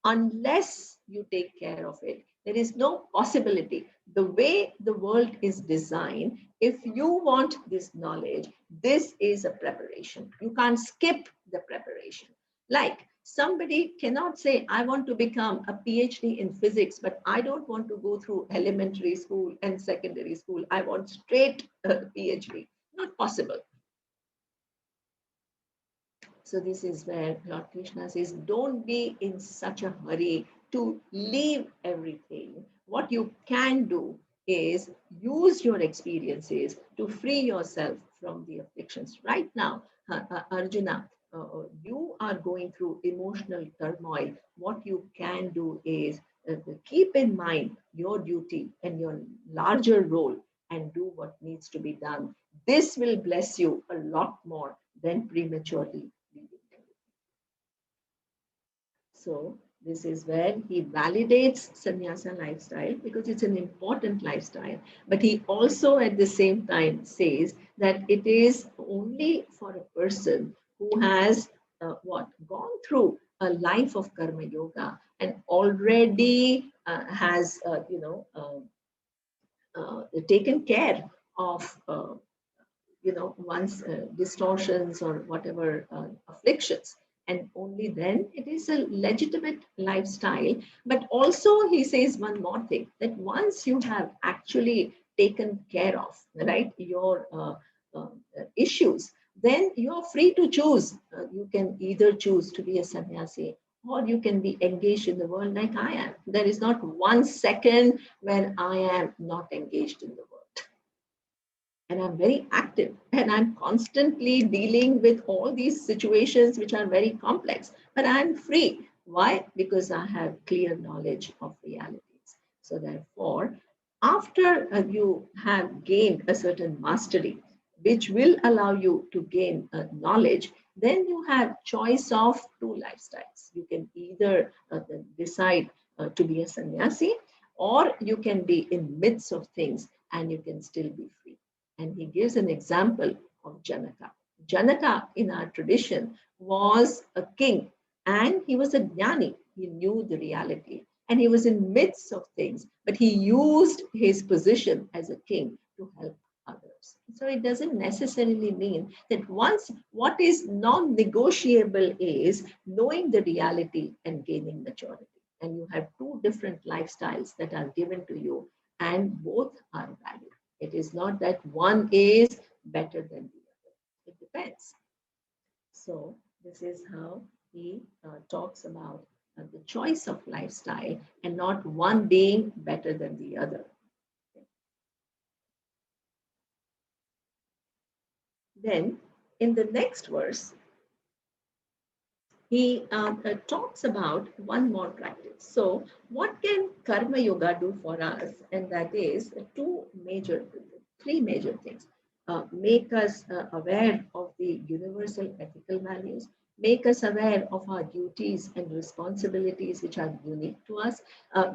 unless you take care of it, there is no possibility. The way the world is designed, if you want this knowledge, this is a preparation. You can't skip the preparation. Like somebody cannot say, I want to become a PhD in physics, but I don't want to go through elementary school and secondary school. I want straight PhD. Not possible. So this is where Lord Krishna says, don't be in such a hurry to leave everything, what you can do is use your experiences to free yourself from the afflictions. Right now, Arjuna, you are going through emotional turmoil. What you can do is keep in mind your duty and your larger role and do what needs to be done. This will bless you a lot more than prematurely leaving. So this is where he validates sannyasa lifestyle because it's an important lifestyle. But he also at the same time says that it is only for a person who has gone through a life of karma yoga and already has taken care of one's distortions or whatever afflictions, and only then it is a legitimate lifestyle. But also he says one more thing, that once you have actually taken care of your uh, issues, then you are free to choose. You can either choose to be a sannyasi or you can be engaged in the world like I am. There is not 1 second when I am not engaged in the world, and I'm very active and I'm constantly dealing with all these situations which are very complex, but I'm free. Why? Because I have clear knowledge of realities. So, therefore, after you have gained a certain mastery, which will allow you to gain knowledge, then you have choice of two lifestyles. You can either decide to be a sannyasi, or you can be in midst of things and you can still be free. And he gives an example of Janaka. Janaka in our tradition was a king and he was a jnani. He knew the reality and he was in midst of things, but he used his position as a king to help others. So it doesn't necessarily mean that once what is non-negotiable is knowing the reality and gaining maturity. And you have two different lifestyles that are given to you, and both are valid. It is not that one is better than the other. It depends. So this is how he talks about the choice of lifestyle and not one being better than the other. Then in the next verse, he talks about one more practice. So, what can Karma Yoga do for us? And that is three major things. Make us aware of the universal ethical values, make us aware of our duties and responsibilities which are unique to us,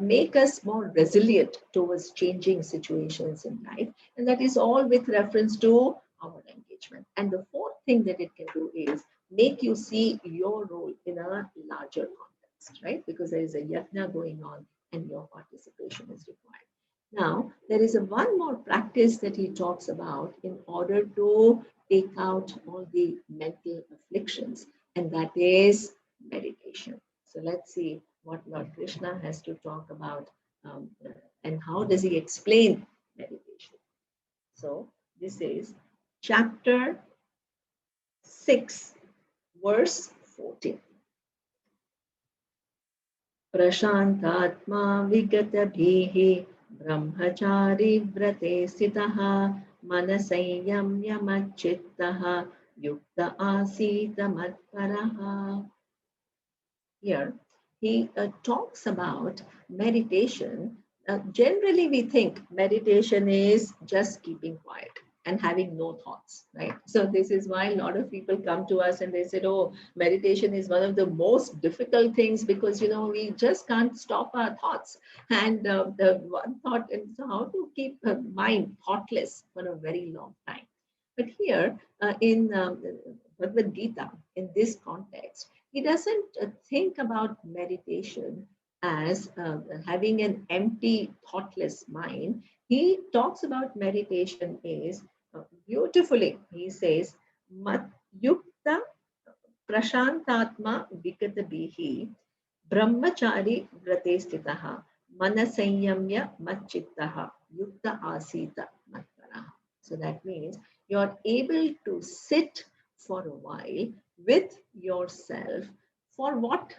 make us more resilient towards changing situations in life. And that is all with reference to our engagement. And the fourth thing that it can do is make you see your role in a larger context, right? Because there is a yajna going on and your participation is required. Now, there is one more practice that he talks about in order to take out all the mental afflictions, and that is meditation. So let's see what Lord Krishna has to talk about and how does he explain meditation. So this is chapter 6, verse 14. प्रशान्तात्मा विगतभिः ब्रह्मचारी व्रते स्थितः मनसंयम्य मच्चित्तः युक्त आसीत मत्परः. Here he talks about meditation. Generally we think meditation is just keeping quiet and having no thoughts, right? So this is why a lot of people come to us and they said, oh, meditation is one of the most difficult things because, we just can't stop our thoughts. And the one thought, and so how to keep the mind thoughtless for a very long time. But here in Bhagavad Gita, in this context, he doesn't think about meditation as having an empty, thoughtless mind. He talks about meditation is beautifully. He says, Mat yukta prashantatma vikata bihi brahmachari vrate stitaha manasanyamya machittaha yukta asita matparaha. So that means you're able to sit for a while with yourself for what?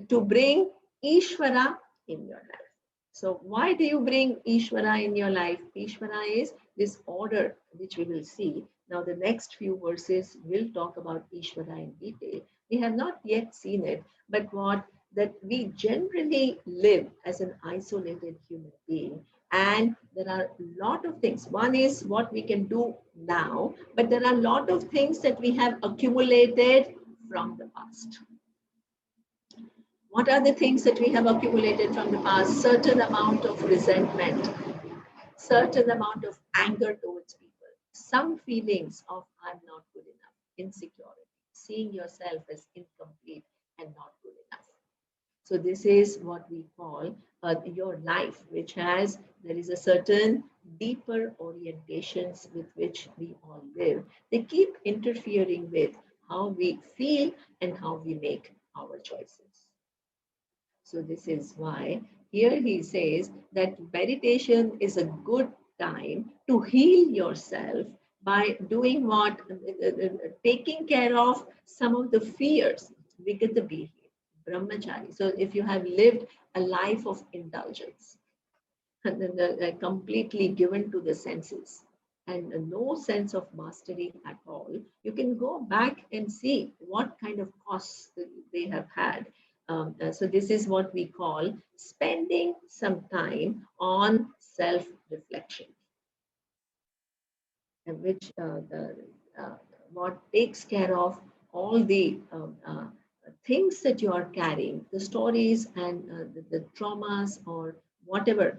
To bring Ishvara in your life. So why do you bring Ishvara in your life? Ishvara is this order which we will see. Now the next few verses will talk about Ishvara in detail. We have not yet seen it, but what that we generally live as an isolated human being. And there are a lot of things. One is what we can do now, but there are a lot of things that we have accumulated from the past. What are the things that we have accumulated from the past? Certain amount of resentment, certain amount of anger towards people, some feelings of I'm not good enough, insecurity, seeing yourself as incomplete and not good enough. So this is what we call your life, which has, there is a certain deeper orientations with which we all live. They keep interfering with how we feel and how we make our choices. So this is why here he says that meditation is a good time to heal yourself by doing what? Taking care of some of the fears. Vigata brahmachari. So if you have lived a life of indulgence and then completely given to the senses and no sense of mastery at all, you can go back and see what kind of costs they have had. So this is what we call spending some time on self-reflection, which what takes care of all the things that you are carrying, the stories and the traumas or whatever,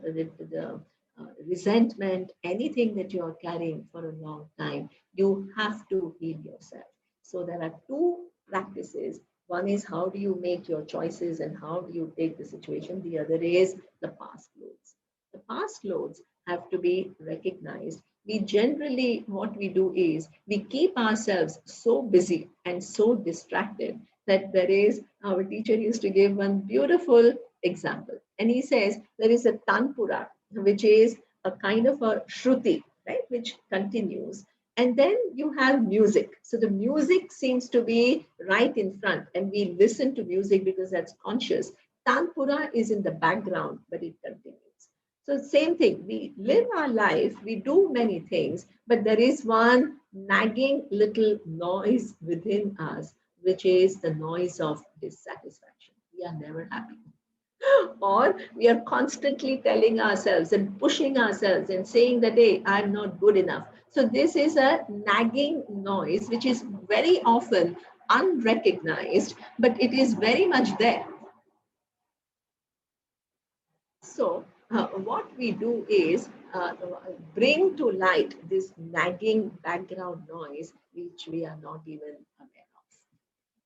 resentment, anything that you are carrying for a long time, you have to heal yourself. So there are two practices. One is how do you make your choices and how do you take the situation. The other is the past loads. The past loads have to be recognized. We generally, what we do is we keep ourselves so busy and so distracted that there is, our teacher used to give one beautiful example. And he says there is a tanpura, which is a kind of a shruti, right, which continues. And then you have music. So the music seems to be right in front, and we listen to music because that's conscious. Tanpura is in the background, but it continues. So same thing, we live our life, we do many things, but there is one nagging little noise within us, which is the noise of dissatisfaction. We are never happy. Or we are constantly telling ourselves and pushing ourselves and saying that, hey, I'm not good enough. So this is a nagging noise, which is very often unrecognized, but it is very much there. So what we do is bring to light this nagging background noise, which we are not even aware of.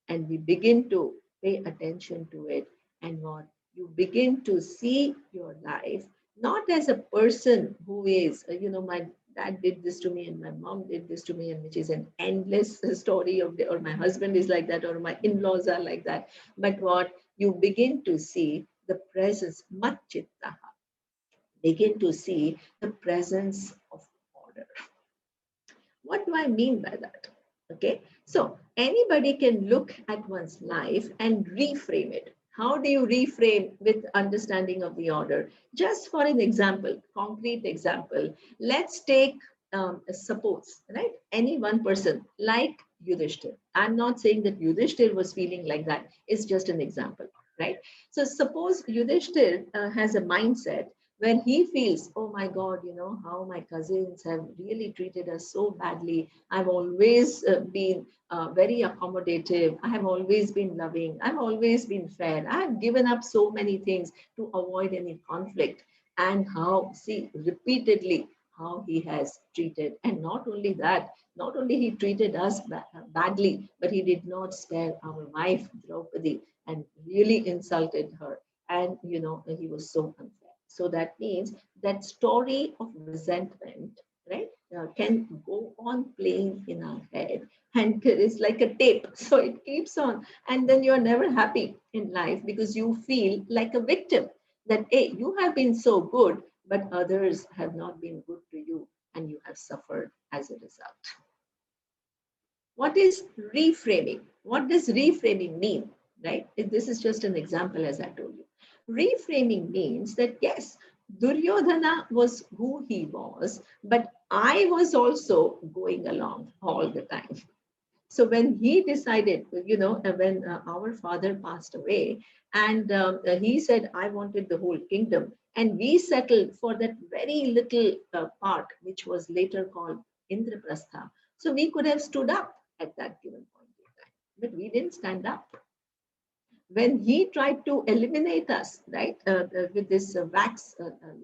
And we begin to pay attention to it. And what you begin to see your life, not as a person who is, my dad did this to me and my mom did this to me, and which is an endless story of or my husband is like that, or my in-laws are like that. But what you begin to see the presence, machitta, begin to see the presence of order. What do I mean by that? Okay, so anybody can look at one's life and reframe it. How do you reframe with understanding of the order? Just for an example, concrete example, let's take suppose, right? Any one person like Yudhishthir. I'm not saying that Yudhishthir was feeling like that. It's just an example, right? So suppose Yudhishthir has a mindset when he feels, oh my God, how my cousins have really treated us so badly. I've always been very accommodative. I have always been loving. I've always been fair. I've given up so many things to avoid any conflict. And how, see, repeatedly, how he has treated. And not only that, not only he treated us badly, but he did not spare our wife, Draupadi, and really insulted her. And, he was so unfair. So that means that story of resentment, right, can go on playing in our head, and it's like a tape. So it keeps on, and then you're never happy in life because you feel like a victim. That hey, you have been so good, but others have not been good to you, and you have suffered as a result. What is reframing? What does reframing mean? Right? This is just an example, as I told you. Reframing means that yes, Duryodhana was who he was, but I was also going along all the time. So when he decided, when our father passed away, and he said, I wanted the whole kingdom, and we settled for that very little part, which was later called Indraprastha. So we could have stood up at that given point in time, but we didn't stand up. When he tried to eliminate us, right, with this wax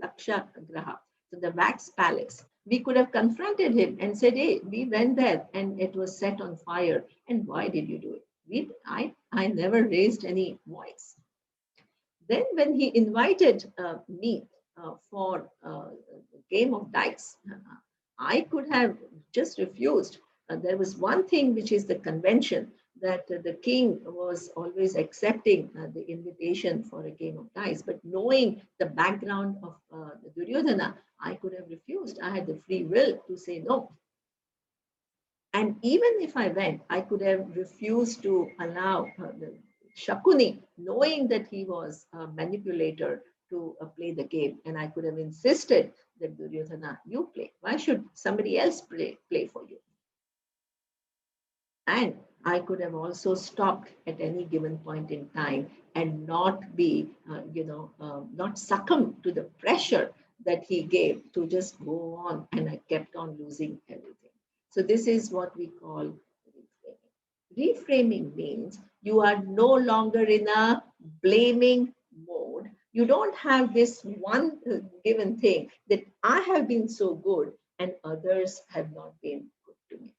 Laksha Graha, so the wax palace, we could have confronted him and said, hey, we went there and it was set on fire. And why did you do it? I never raised any voice. Then when he invited me for a game of dice, I could have just refused. There was one thing which is the convention that the king was always accepting the invitation for a game of dice. But knowing the background of the Duryodhana, I could have refused. I had the free will to say no. And even if I went, I could have refused to allow the Shakuni, knowing that he was a manipulator, to play the game. And I could have insisted that Duryodhana, you play. Why should somebody else play for you? And I could have also stopped at any given point in time and not be, not succumb to the pressure that he gave to just go on. And I kept on losing everything. So this is what we call reframing. Reframing means you are no longer in a blaming mode. You don't have this one given thing that I have been so good and others have not been good to me.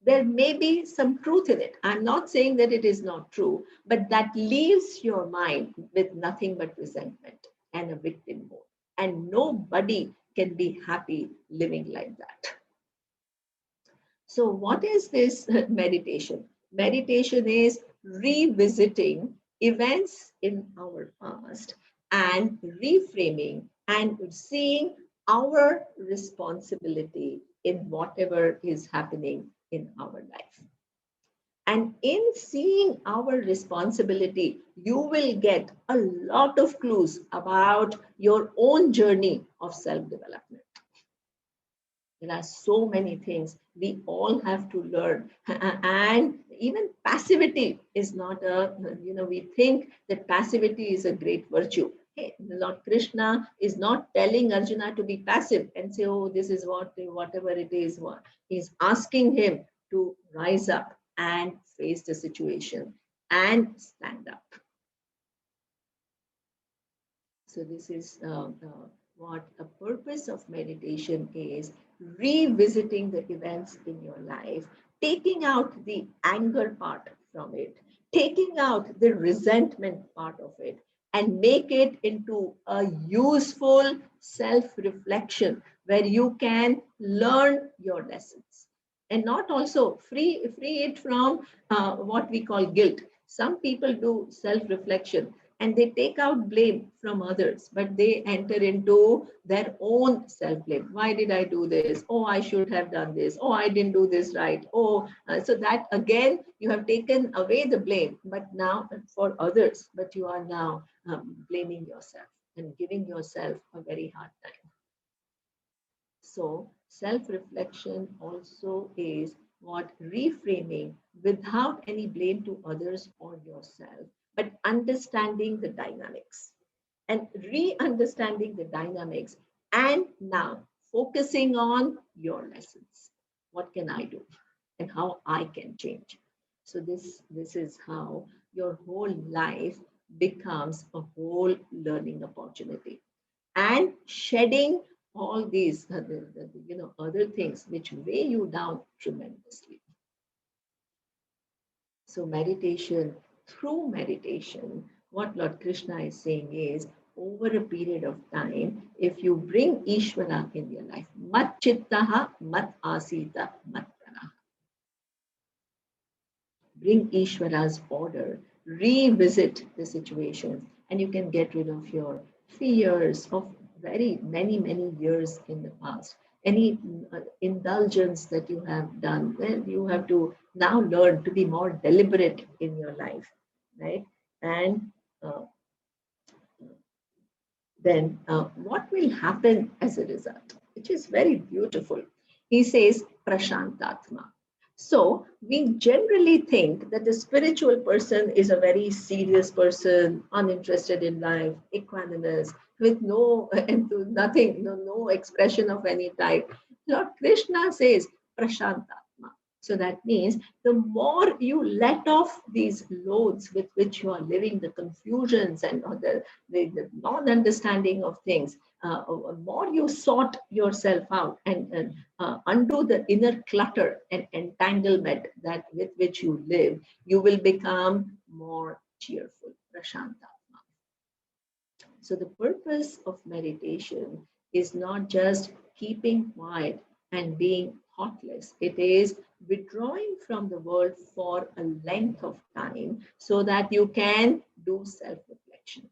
There may be some truth in it. I'm not saying that it is not true, but that leaves your mind with nothing but resentment and a victim mode. And nobody can be happy living like that. So, what is this meditation? Meditation is revisiting events in our past and reframing and seeing our responsibility in whatever is happening in our life. And in seeing our responsibility, you will get a lot of clues about your own journey of self development. There are so many things we all have to learn. And even passivity is not we think that passivity is a great virtue. Hey, Lord Krishna is not telling Arjuna to be passive and say, oh, this is whatever it is. He's asking him to rise up and face the situation and stand up. So this is what a purpose of meditation is: revisiting the events in your life, taking out the anger part from it, taking out the resentment part of it, and make it into a useful self-reflection where you can learn your lessons and not also free it from what we call guilt. Some people do self-reflection and they take out blame from others, but they enter into their own self-blame. Why did I do this? Oh, I should have done this. Oh, I didn't do this right. Oh, so that again, you have taken away the blame, but now for others, but you are now blaming yourself and giving yourself a very hard time. So self-reflection also is what reframing without any blame to others or yourself, but understanding the dynamics and re-understanding the dynamics, and now focusing on your lessons. What can I do and how I can change? So this is how your whole life becomes a whole learning opportunity, and shedding all these other things which weigh you down tremendously. So meditation, through meditation, what Lord Krishna is saying is, over a period of time, if you bring Ishvara in your life, mat chittaha mat asita mat pranaha, bring Ishvara's order, revisit the situations, and you can get rid of your fears of very many years in the past. Any indulgence that you have done, well, you have to now learn to be more deliberate in your life, right? And then what will happen as a result? Which is very beautiful. He says, Prashantatma. So we generally think that the spiritual person is a very serious person, uninterested in life, equanimous, with no nothing, no expression of any type. Lord Krishna says, Prashantatma. So that means the more you let off these loads with which you are living, the confusions and the non-understanding of things, more you sort yourself out and undo the inner clutter and entanglement that with which you live, you will become more cheerful. Prashanta. So the purpose of meditation is not just keeping quiet and being thoughtless. It is withdrawing from the world for a length of time so that you can do self-reflection.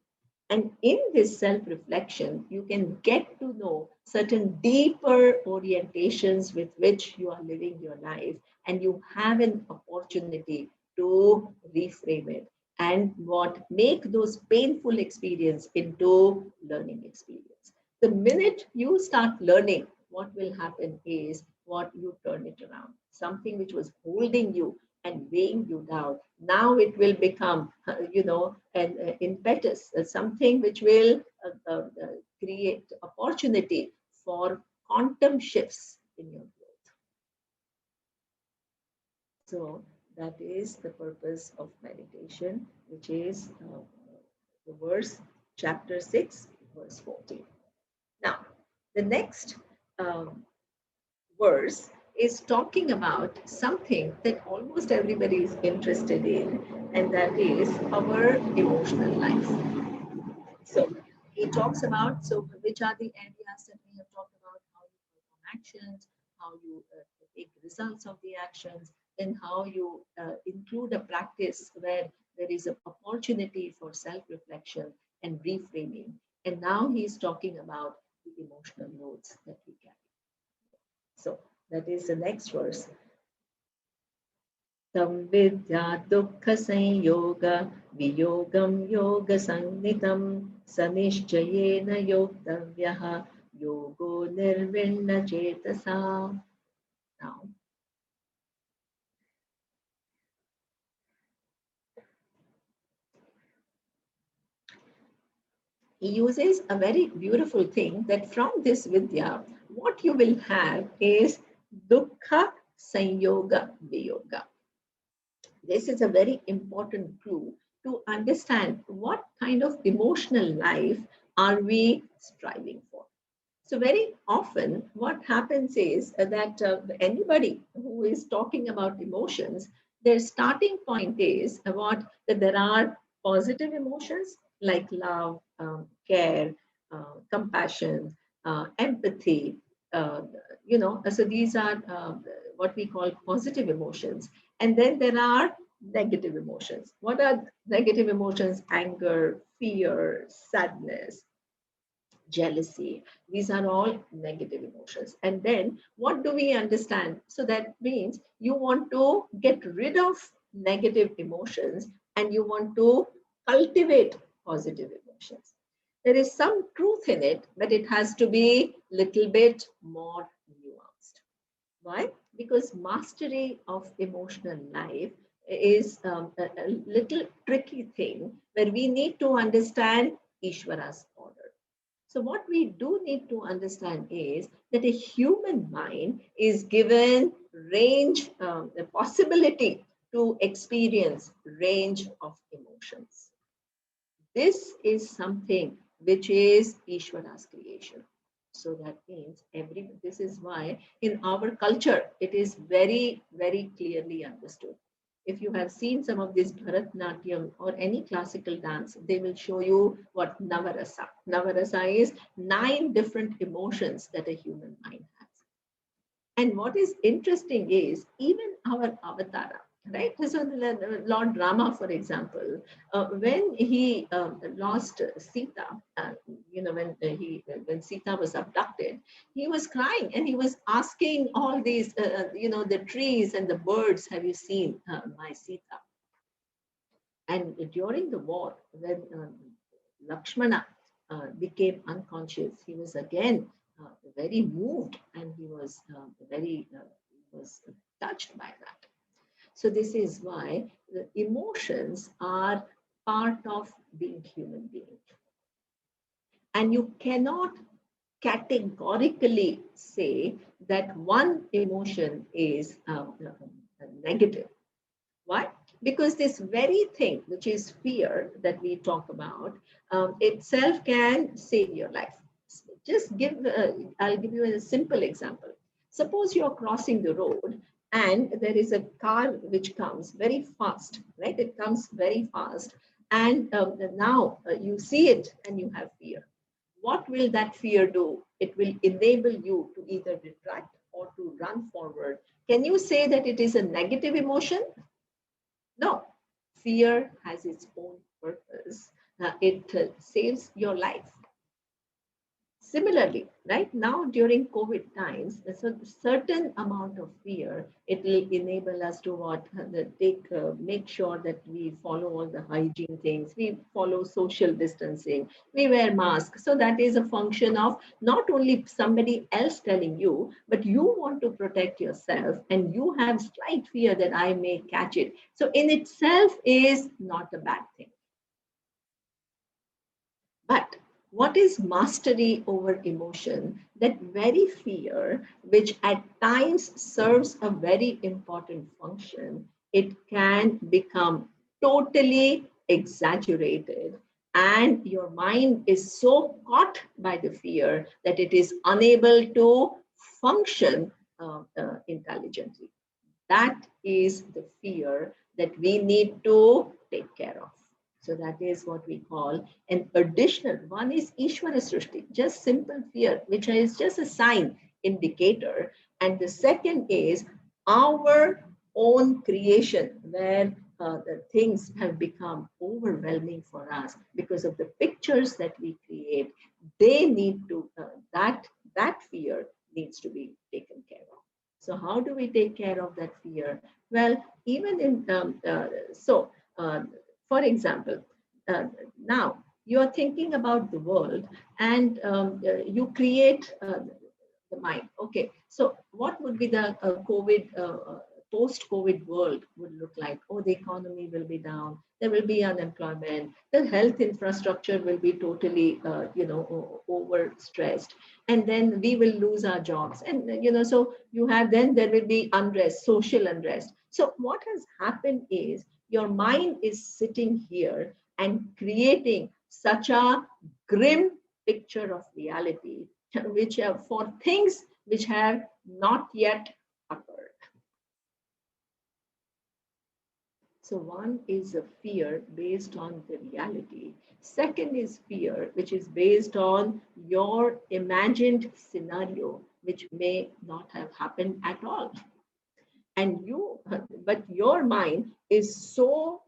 And in this self-reflection, you can get to know certain deeper orientations with which you are living your life, and you have an opportunity to reframe it and what make those painful experience into learning experience. The minute you start learning, what will happen is what you turn it around. Something which was holding you and weighing you down, now it will become, an impetus, something which will create opportunity for quantum shifts in your growth. So that is the purpose of meditation, which is the verse, chapter 6, verse 14. Now, the next um, verse is talking about something that almost everybody is interested in, and that is our emotional life. So he talks about, so which are the areas that we have talked about, how you perform actions, how you take results of the actions, and how you include a practice where there is an opportunity for self-reflection and reframing. And now he's talking about the emotional loads that we carry. So that is the next verse. संविद्या दुःखसंयोग वियोगं योगसंज्ञितं सनिश्चयेन योक्तव्यः Yogi निर्विण्णचेतसा. Now, he uses a very beautiful thing that from this vidya, what you will have is dukkha sanyoga viyoga. This is a very important clue to understand what kind of emotional life are we striving for. So very often what happens is that anybody who is talking about emotions, their starting point is about that there are positive emotions like love, care, compassion, empathy. So these are what we call positive emotions. And then there are negative emotions. What are negative emotions? Anger, fear, sadness, jealousy. These are all negative emotions. And then what do we understand? So that means you want to get rid of negative emotions and you want to cultivate positive emotions. There is some truth in it, but it has to be a little bit more nuanced. Why? Because mastery of emotional life is a little tricky thing where we need to understand Ishvara's order. So, what we do need to understand is that a human mind is given range, the possibility to experience range of emotions. This is something which is Ishvara's creation. So that means this is why in our culture it is very, very clearly understood. If you have seen some of this Bharatnatyam or any classical dance, they will show you what Navarasa. Navarasa is 9 different emotions that a human mind has. And what is interesting is even our avatara, right? So Lord Rama, for example, when he lost Sita, when Sita was abducted, he was crying and he was asking all these, the trees and the birds, have you seen my Sita? And during the war, when Lakshmana became unconscious, he was again very moved, and he was touched by that. So this is why the emotions are part of being human being. And you cannot categorically say that one emotion is negative. Why? Because this very thing, which is fear that we talk about, itself can save your life. I'll give you a simple example. Suppose you're crossing the road and there is a car which comes very fast, right? It comes very fast. And now you see it and you have fear. What will that fear do? It will enable you to either retract or to run forward. Can you say that it is a negative emotion? No, fear has its own purpose. It saves your life. Similarly, right now during COVID times, there's a certain amount of fear. It will enable us to make sure that we follow all the hygiene things. We follow social distancing. We wear masks. So that is a function of not only somebody else telling you, but you want to protect yourself, and you have slight fear that I may catch it. So in itself is not a bad thing. But what is mastery over emotion? That very fear, which at times serves a very important function, it can become totally exaggerated. And your mind is so caught by the fear that it is unable to function intelligently. That is the fear that we need to take care of. So that is what we call an additional. One is Ishvara Srishti, just simple fear, which is just a sign indicator. And the second is our own creation, where the things have become overwhelming for us because of the pictures that we create. They need to, that fear needs to be taken care of. So how do we take care of that fear? Well, even in, for example, now you are thinking about the world, and you create the mind. Okay, so what would be the post-COVID world would look like? Oh, the economy will be down. There will be unemployment. The health infrastructure will be totally, overstressed, and then we will lose our jobs. And so there will be unrest, social unrest. So what has happened is your mind is sitting here and creating such a grim picture of reality, which are for things which have not yet occurred. So one is a fear based on the reality. Second is fear, which is based on your imagined scenario, which may not have happened at all. And but your mind is so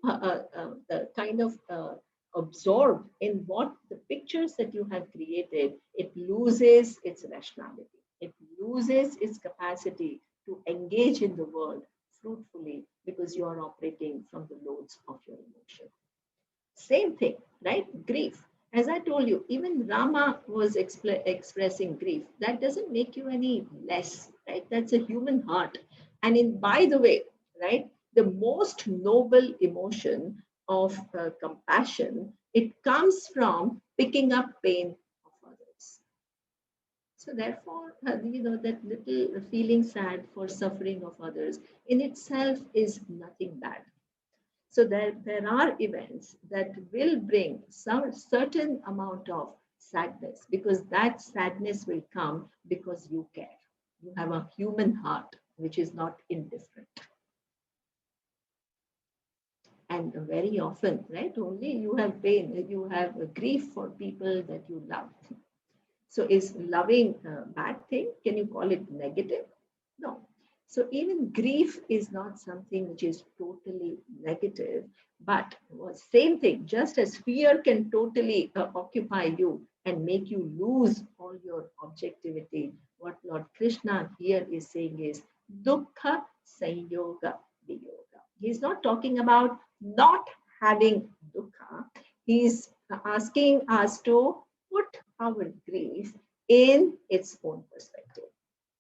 absorbed in what the pictures that you have created, it loses its rationality. It loses its capacity to engage in the world fruitfully because you are operating from the loads of your emotion. Same thing, right? Grief. As I told you, even Rama was expressing grief. That doesn't make you any less, right? That's a human heart. And by the way, right, the most noble emotion of compassion, it comes from picking up pain of others. So therefore, that little feeling sad for suffering of others in itself is nothing bad. So there are events that will bring some certain amount of sadness, because that sadness will come because you care. You have a human heart which is not indifferent. And very often, right, only you have pain, you have a grief for people that you love. So is loving a bad thing? Can you call it negative? No. So even grief is not something which is totally negative, but same thing, just as fear can totally occupy you and make you lose all your objectivity, what Lord Krishna here is saying is dukkha sanyoga viyoga. He's not talking about not having dukkha. He's asking us to our grief in its own perspective.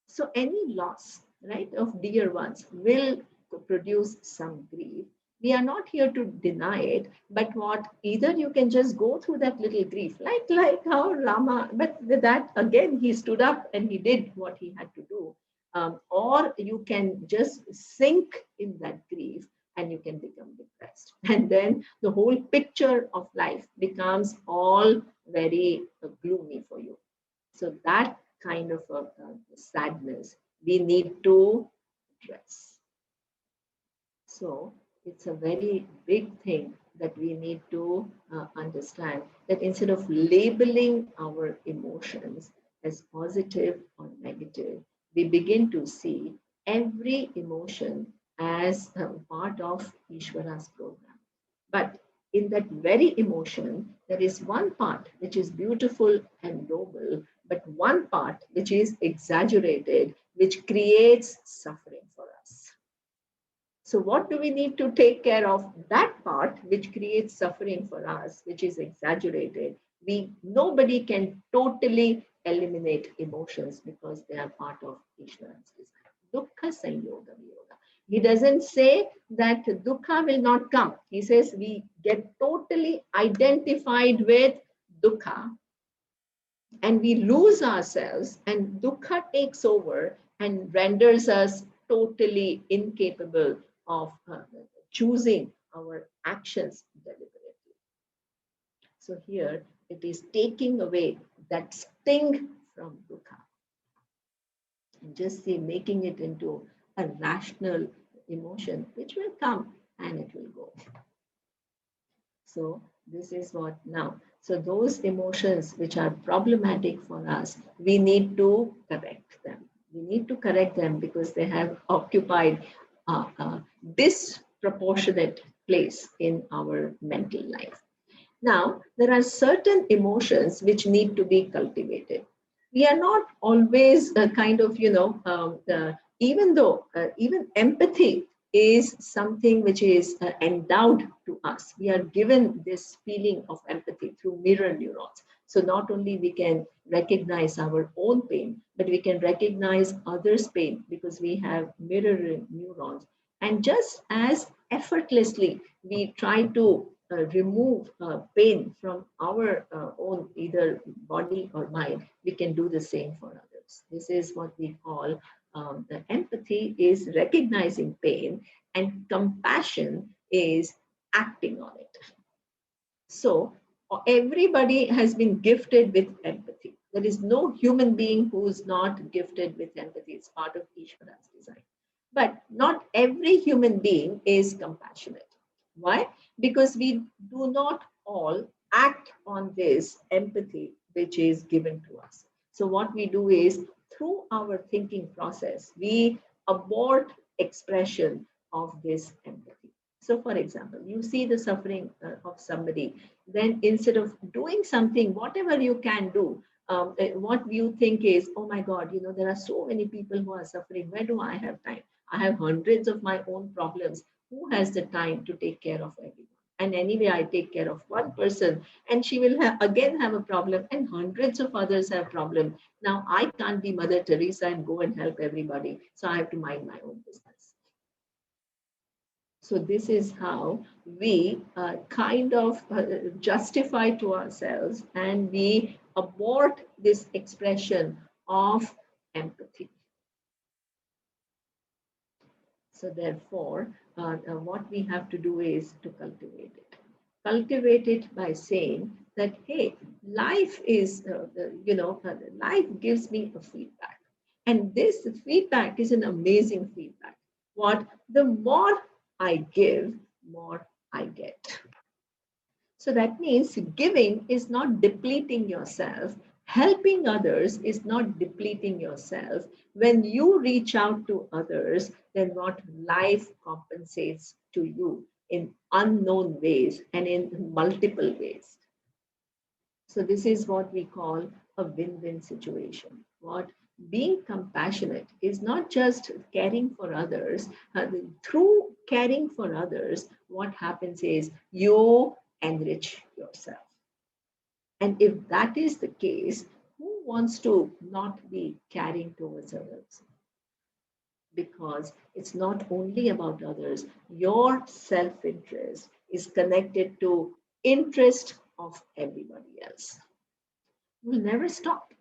So any loss, right, of dear ones will produce some grief. We are not here to deny it, but what either you can just go through that little grief, like how Rama, but with that again he stood up and he did what he had to do, or you can just sink in that grief and you can become depressed, and then the whole picture of life becomes all very gloomy for you. So that kind of a sadness we need to address. So it's a very big thing that we need to understand, that instead of labeling our emotions as positive or negative, we begin to see every emotion as a part of Ishvara's program. But in that very emotion, there is one part which is beautiful and noble, but one part which is exaggerated, which creates suffering for us. So, what do we need to take care of? That part which creates suffering for us, which is exaggerated. Nobody can totally eliminate emotions because they are part of Ishvara's design. Dukkha sanyoga viyoga. He doesn't say that dukkha will not come. He says we get totally identified with dukkha and we lose ourselves, and dukkha takes over and renders us totally incapable of choosing our actions deliberately. So here it is taking away that sting from dukkha and just say making it into a rational emotion which will come and it will go. So this is what now. So those emotions which are problematic for us, we need to correct them. We need to correct them because they have occupied a disproportionate place in our mental life. Now, there are certain emotions which need to be cultivated. We are not always kind of, even though even empathy is something which is endowed to us. We are given this feeling of empathy through mirror neurons. So not only we can recognize our own pain, but we can recognize others' pain because we have mirror neurons. And just as effortlessly we try to remove pain from our own either body or mind, we can do the same for others. This is what we call the empathy is recognizing pain, and compassion is acting on it. So everybody has been gifted with empathy. There is no human being who is not gifted with empathy. It's part of Ishvara's design. But not every human being is compassionate. Why? Because we do not all act on this empathy which is given to us. So what we do is through our thinking process, we abort expression of this empathy. So for example, you see the suffering of somebody, then instead of doing something, whatever you can do, what you think is, oh my God, there are so many people who are suffering. Where do I have time? I have hundreds of my own problems. Who has the time to take care of everyone? And anyway, I take care of one person and she will again have a problem and hundreds of others have problem. Now I can't be Mother Teresa and go and help everybody. So I have to mind my own business. So this is how we kind of justify to ourselves and we abort this expression of empathy. So therefore, what we have to do is to cultivate it. Cultivate it by saying that, hey, life is, life gives me a feedback. And this feedback is an amazing feedback. What? The more I give, more I get. So that means giving is not depleting yourself. Helping others is not depleting yourself. When you reach out to others, then what life compensates to you in unknown ways and in multiple ways. So this is what we call a win-win situation. What being compassionate is not just caring for others. Through caring for others, what happens is you enrich yourself. And if that is the case, who wants to not be caring towards others? Because it's not only about others. Your self-interest is connected to interest of everybody else. You will never stop.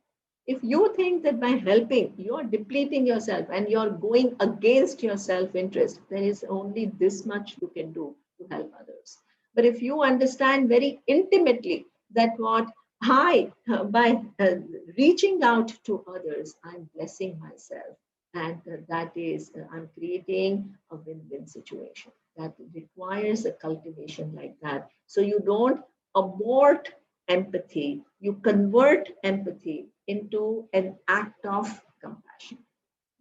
If you think that by helping, you're depleting yourself and you're going against your self-interest, there is only this much you can do to help others. But if you understand very intimately that what by reaching out to others, I'm blessing myself. And that is, I'm creating a win-win situation that requires a cultivation like that. So you don't abort empathy, you convert empathy into an act of compassion.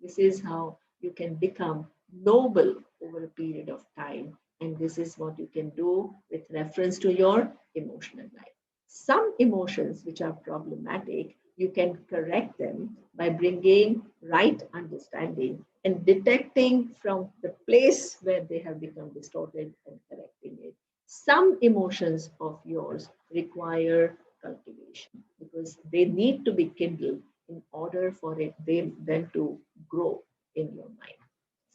This is how you can become noble over a period of time. And this is what you can do with reference to your emotional life. Some emotions which are problematic, you can correct them by bringing right understanding and detecting from the place where they have become distorted and correcting it. Some emotions of yours require cultivation because they need to be kindled in order for them to grow in your mind.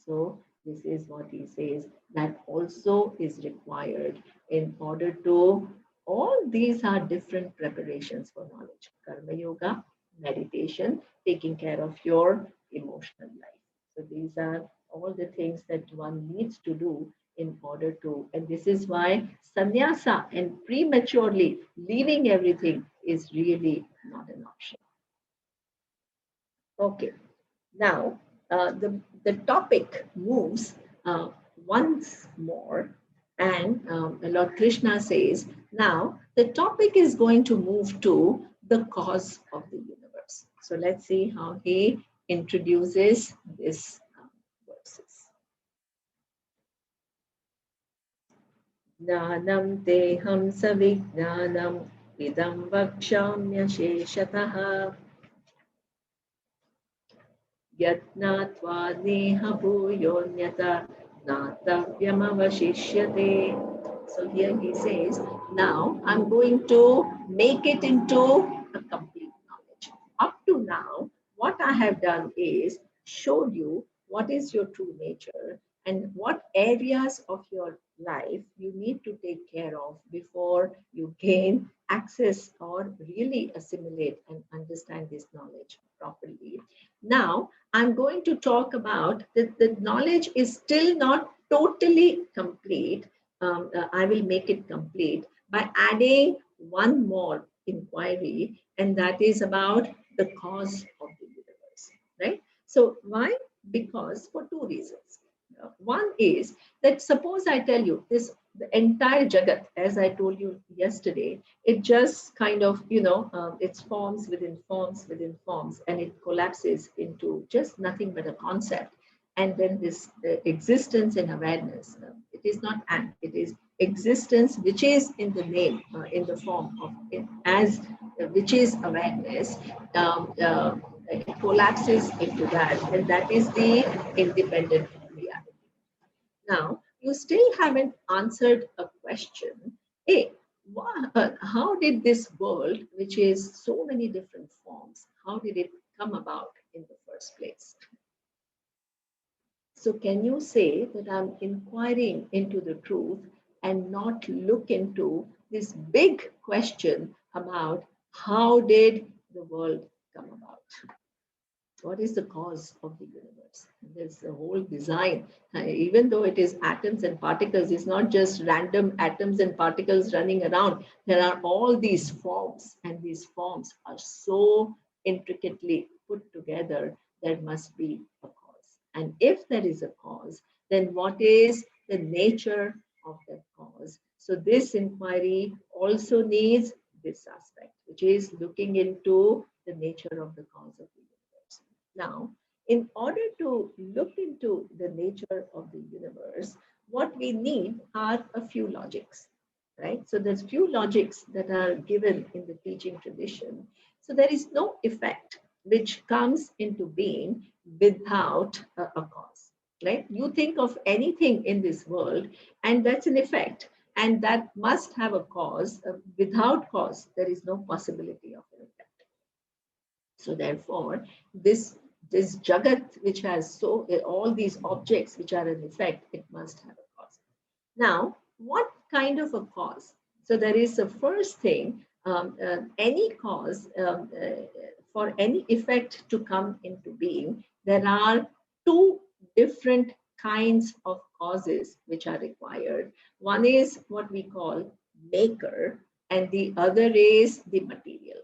So this is what he says that also is required in order to, all these are different preparations for knowledge. Karma yoga, meditation, taking care of your emotional life. So these are all the things that one needs to do in order to, and this is why sannyasa and prematurely leaving everything is really not an option. Okay, now the topic moves once more, and Lord Krishna says, now the topic is going to move to the cause of the universe. So let's see how he introduces this verses. Jnanam teham savijnanam idam vakshamya sheshatah यत्नात्वा नेह भूयोन्यथा नातव्यमवशिष्यते. So here he says, now I'm going to make it into a complete knowledge. Up to now, what I have done is showed you what is your true nature and what areas of your life you need to take care of before you gain access or really assimilate and understand this knowledge properly. Now, I'm going to talk about that the knowledge is still not totally complete. I will make it complete by adding one more inquiry, and that is about the cause of the universe, right? So, why? Because for two reasons. One is that suppose I tell you this, the entire Jagat, as I told you yesterday, it just kind of, it's forms within forms within forms, and it collapses into just nothing but a concept. And then this existence and awareness, it is not and, it is existence, which is in the name, in the form of it, as which is awareness. It collapses into that, and that is the independent reality. Now, you still haven't answered a question. Hey, how did this world, which is so many different forms, how did it come about in the first place? So, can you say that I'm inquiring into the truth and not look into this big question about how did the world come about? What is the cause of the universe? There's a whole design. Even though it is atoms and particles, it's not just random atoms and particles running around. There are all these forms, and these forms are so intricately put together. There must be a cause. And if there is a cause, then what is the nature of that cause? So this inquiry also needs this aspect, which is looking into the nature of the cause of the universe. Now, in order to look into the nature of the universe, what we need are a few logics, right? So there's few logics that are given in the teaching tradition. So there is no effect which comes into being without a cause, right? You think of anything in this world, and that's an effect. and that must have a cause. Without cause, there is no possibility of an effect. So therefore, this jagat, which has all these objects which are an effect, it must have a cause. Now, what kind of a cause? So there is a first thing, any cause, for any effect to come into being, there are two different kinds of causes which are required. One is what we call maker, and the other is the material.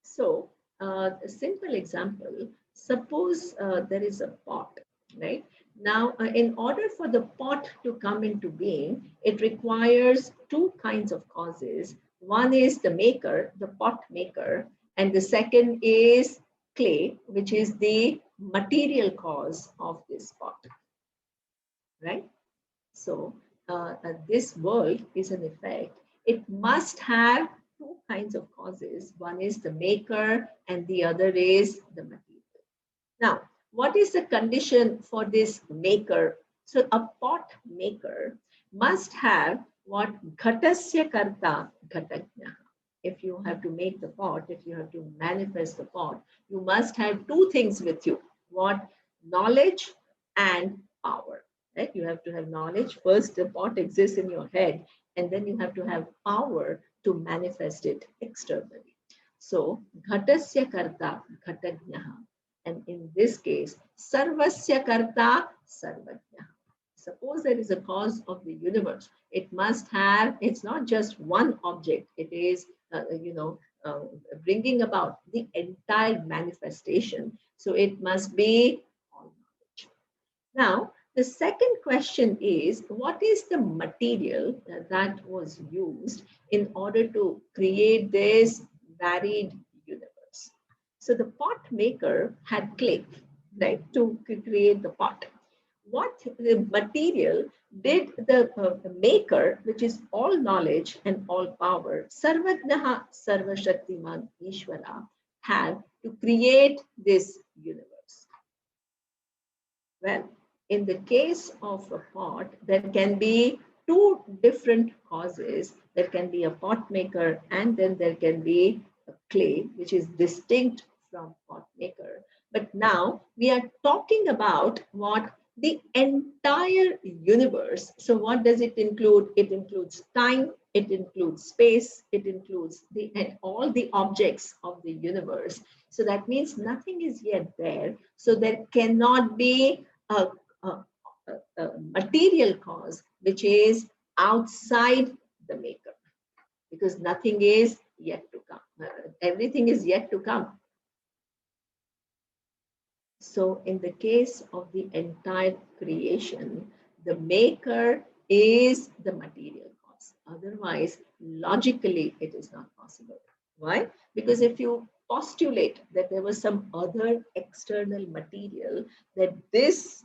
So, a simple example, suppose there is a pot, right? Now, in order for the pot to come into being, it requires two kinds of causes. One is the maker, the pot maker, and the second is clay, which is the material cause of this pot, right? So, this world is an effect. It must have two kinds of causes. One is the maker, and the other is the material. Now, what is the condition for this maker? So, a pot maker must have what ghatasya karta ghatagna. If you have to make the pot, if you have to manifest the pot, you must have two things with you. What? Knowledge and power. Right? You have to have knowledge. First, the pot exists in your head, and then you have to have power to manifest it externally. So, ghatasya karta ghatagnaha. And in this case, sarvasya karta sarvajna. Suppose there is a cause of the universe. It must have, it's not just one object. It is, bringing about the entire manifestation. So it must be all knowledge. Now, the second question is, what is the material that was used in order to create this varied universe? So the pot maker had clay, right, to create the pot. What the material did the maker, which is all knowledge and all power, Sarvajnaha Sarvashaktiman Ishvara, have to create this universe? Well, in the case of a pot, there can be two different causes. There can be a pot maker, and then there can be a clay, which is distinct from pot maker. But now we are talking about what? The entire universe. So what does it include? It includes time, it includes space, it includes all the objects of the universe. So that means nothing is yet there. So there cannot be a material cause which is outside the maker, because nothing is yet to come. Everything is yet to come. So in the case of the entire creation, the maker is the material cause. Otherwise, logically, it is not possible. Why? Because if you postulate that there was some other external material that this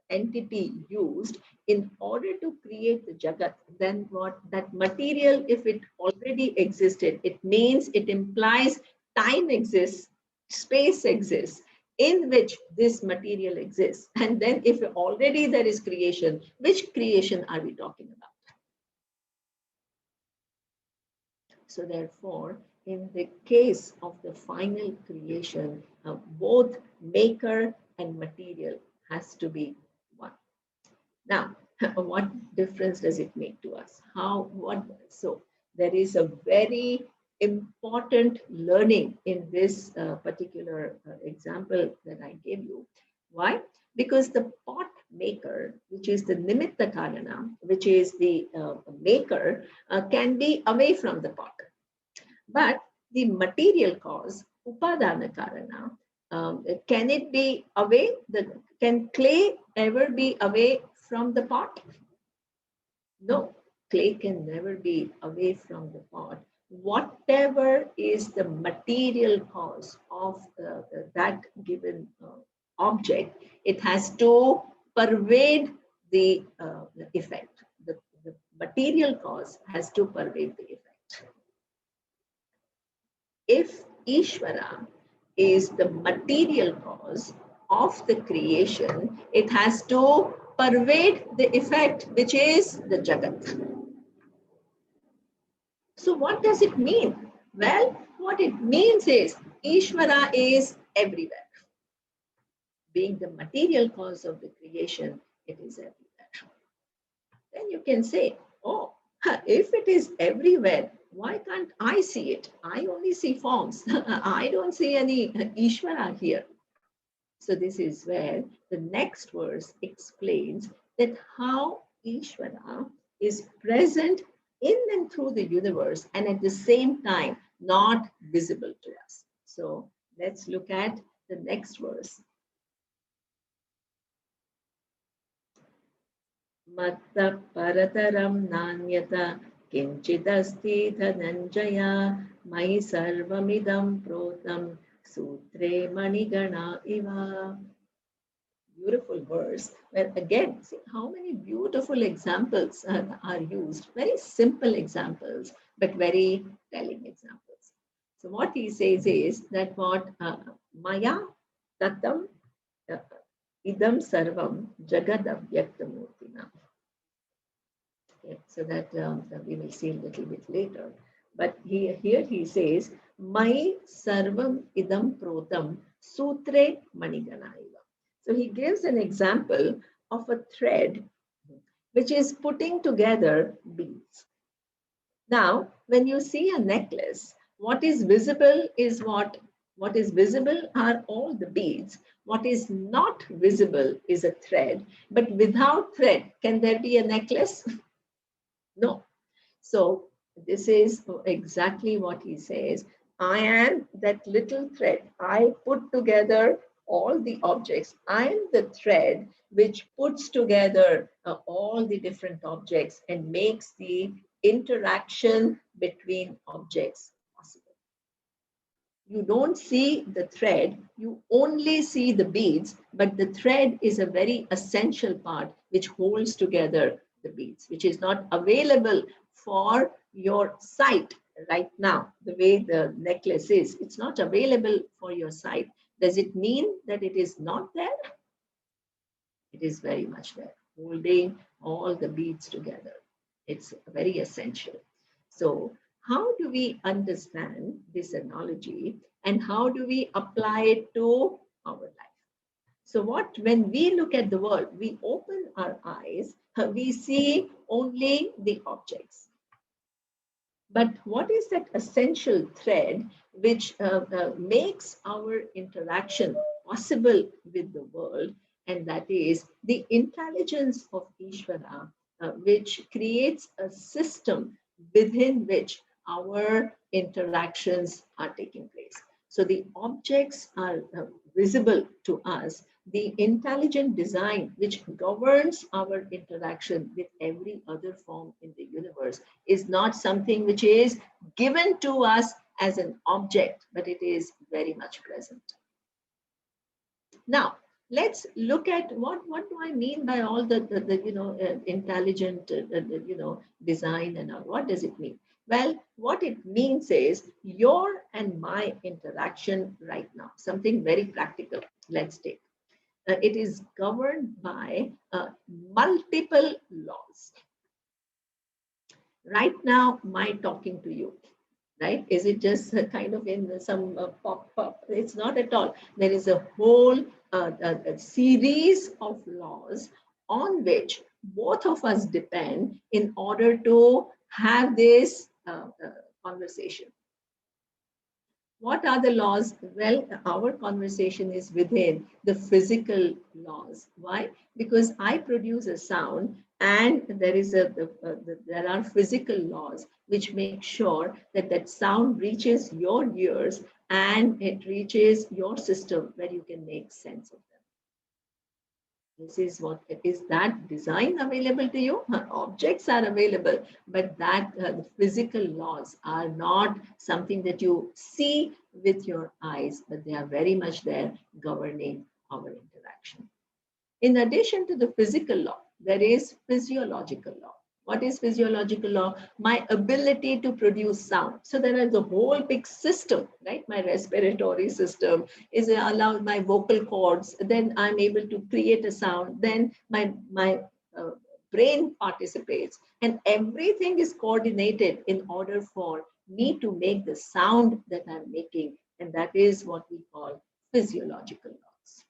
entity used in order to create the jagat, then what? That material, if it already existed, it means, it implies time exists, space exists, in which this material exists. And then if already there is creation, which creation are we talking about? So therefore, in the case of the final creation, both maker and material has to be one. Now, what difference does it make to us? So there is a very important learning in this particular example that I gave you. Why? Because the pot maker, which is the nimitta karana, which is the maker, can be away from the pot. But the material cause, upadana karana, can it be away? Can clay ever be away from the pot? No, clay can never be away from the pot. Whatever is the material cause of that given object, it has to pervade the effect. The material cause has to pervade the effect. If Ishvara is the material cause of the creation, it has to pervade the effect which is the Jagat. So what does it mean? Well, what it means is Ishvara is everywhere. Being the material cause of the creation, it is everywhere. Then you can say, oh, if it is everywhere, why can't I see it? I only see forms. I don't see any Ishvara here. So this is where the next verse explains that how Ishvara is present in and through the universe and at the same time not visible to us. So let's look at the next verse. Matta parataram nanyata kinchidasti dhananjaya mai sarvamidam protam sutre manigana iva. Beautiful verse where again, see how many beautiful examples are used. Very simple examples, but very telling examples. So what he says is that what Maya Tatam idam sarvam jagadavyaktamurtina. Okay, so that we will see a little bit later. But here he says, Mai sarvam idam protam sutre maniganaiva. So he gives an example of a thread which is putting together beads. Now, when you see a necklace, what is visible is what is visible are all the beads. What is not visible is a thread. But without thread, can there be a necklace? No. So this is exactly what he says. I am that little thread. I put together all the objects. I am the thread which puts together all the different objects and makes the interaction between objects possible. You don't see the thread, you only see the beads, but the thread is a very essential part which holds together the beads, which is not available for your sight right now. The way the necklace is, it's not available for your sight. Does it mean that it is not there? It is very much there, holding all the beads together. It's very essential. So, how do we understand this analogy and how do we apply it to our life? So, when we look at the world, we open our eyes, we see only the objects. But what is that essential thread which makes our interaction possible with the world? And that is the intelligence of Ishvara, which creates a system within which our interactions are taking place. So the objects are visible to us. The intelligent design which governs our interaction with every other form in the universe is not something which is given to us as an object, but it is very much present. Now, let's look at what do I mean by all the intelligent design and all. What does it mean? Well, what it means is your and my interaction right now, something very practical. Let's take. It is governed by multiple laws. Right now, my talking to you, right? Is it just kind of in some pop? It's not at all. There is a whole a series of laws on which both of us depend in order to have this conversation. What are the laws? Well, our conversation is within the physical laws. Why? Because I produce a sound, and there are physical laws which make sure that that sound reaches your ears and it reaches your system where you can make sense of them. This is what is that design available to you? Objects are available, but that physical laws are not something that you see with your eyes, but they are very much there governing our interaction. In addition to the physical law, there is physiological law. What is physiological law? My ability to produce sound. So there is a whole big system, right? My respiratory system is allowed, my vocal cords, then I'm able to create a sound, then my brain participates, and everything is coordinated in order for me to make the sound that I'm making, and that is what we call physiological laws.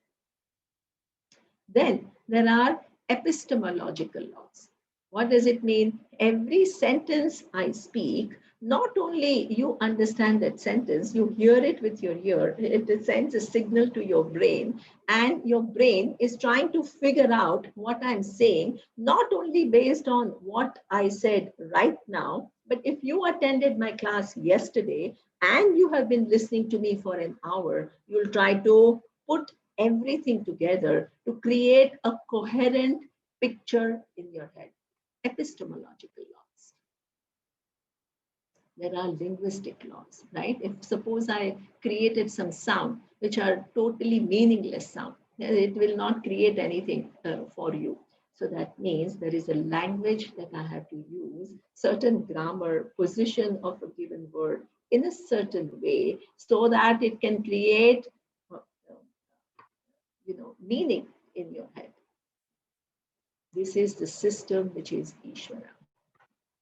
Then there are epistemological laws. What does it mean? Every sentence I speak, not only you understand that sentence, you hear it with your ear, it sends a signal to your brain, and your brain is trying to figure out what I'm saying, not only based on what I said right now, but if you attended my class yesterday and you have been listening to me for an hour, you'll try to put everything together to create a coherent picture in your head. Epistemological laws. There are linguistic laws, right? If suppose I created some sound which are totally meaningless sound, it will not create anything for you. So that means there is a language that I have to use, certain grammar, position of a given word in a certain way so that it can create meaning in your head. This is the system which is Ishvara.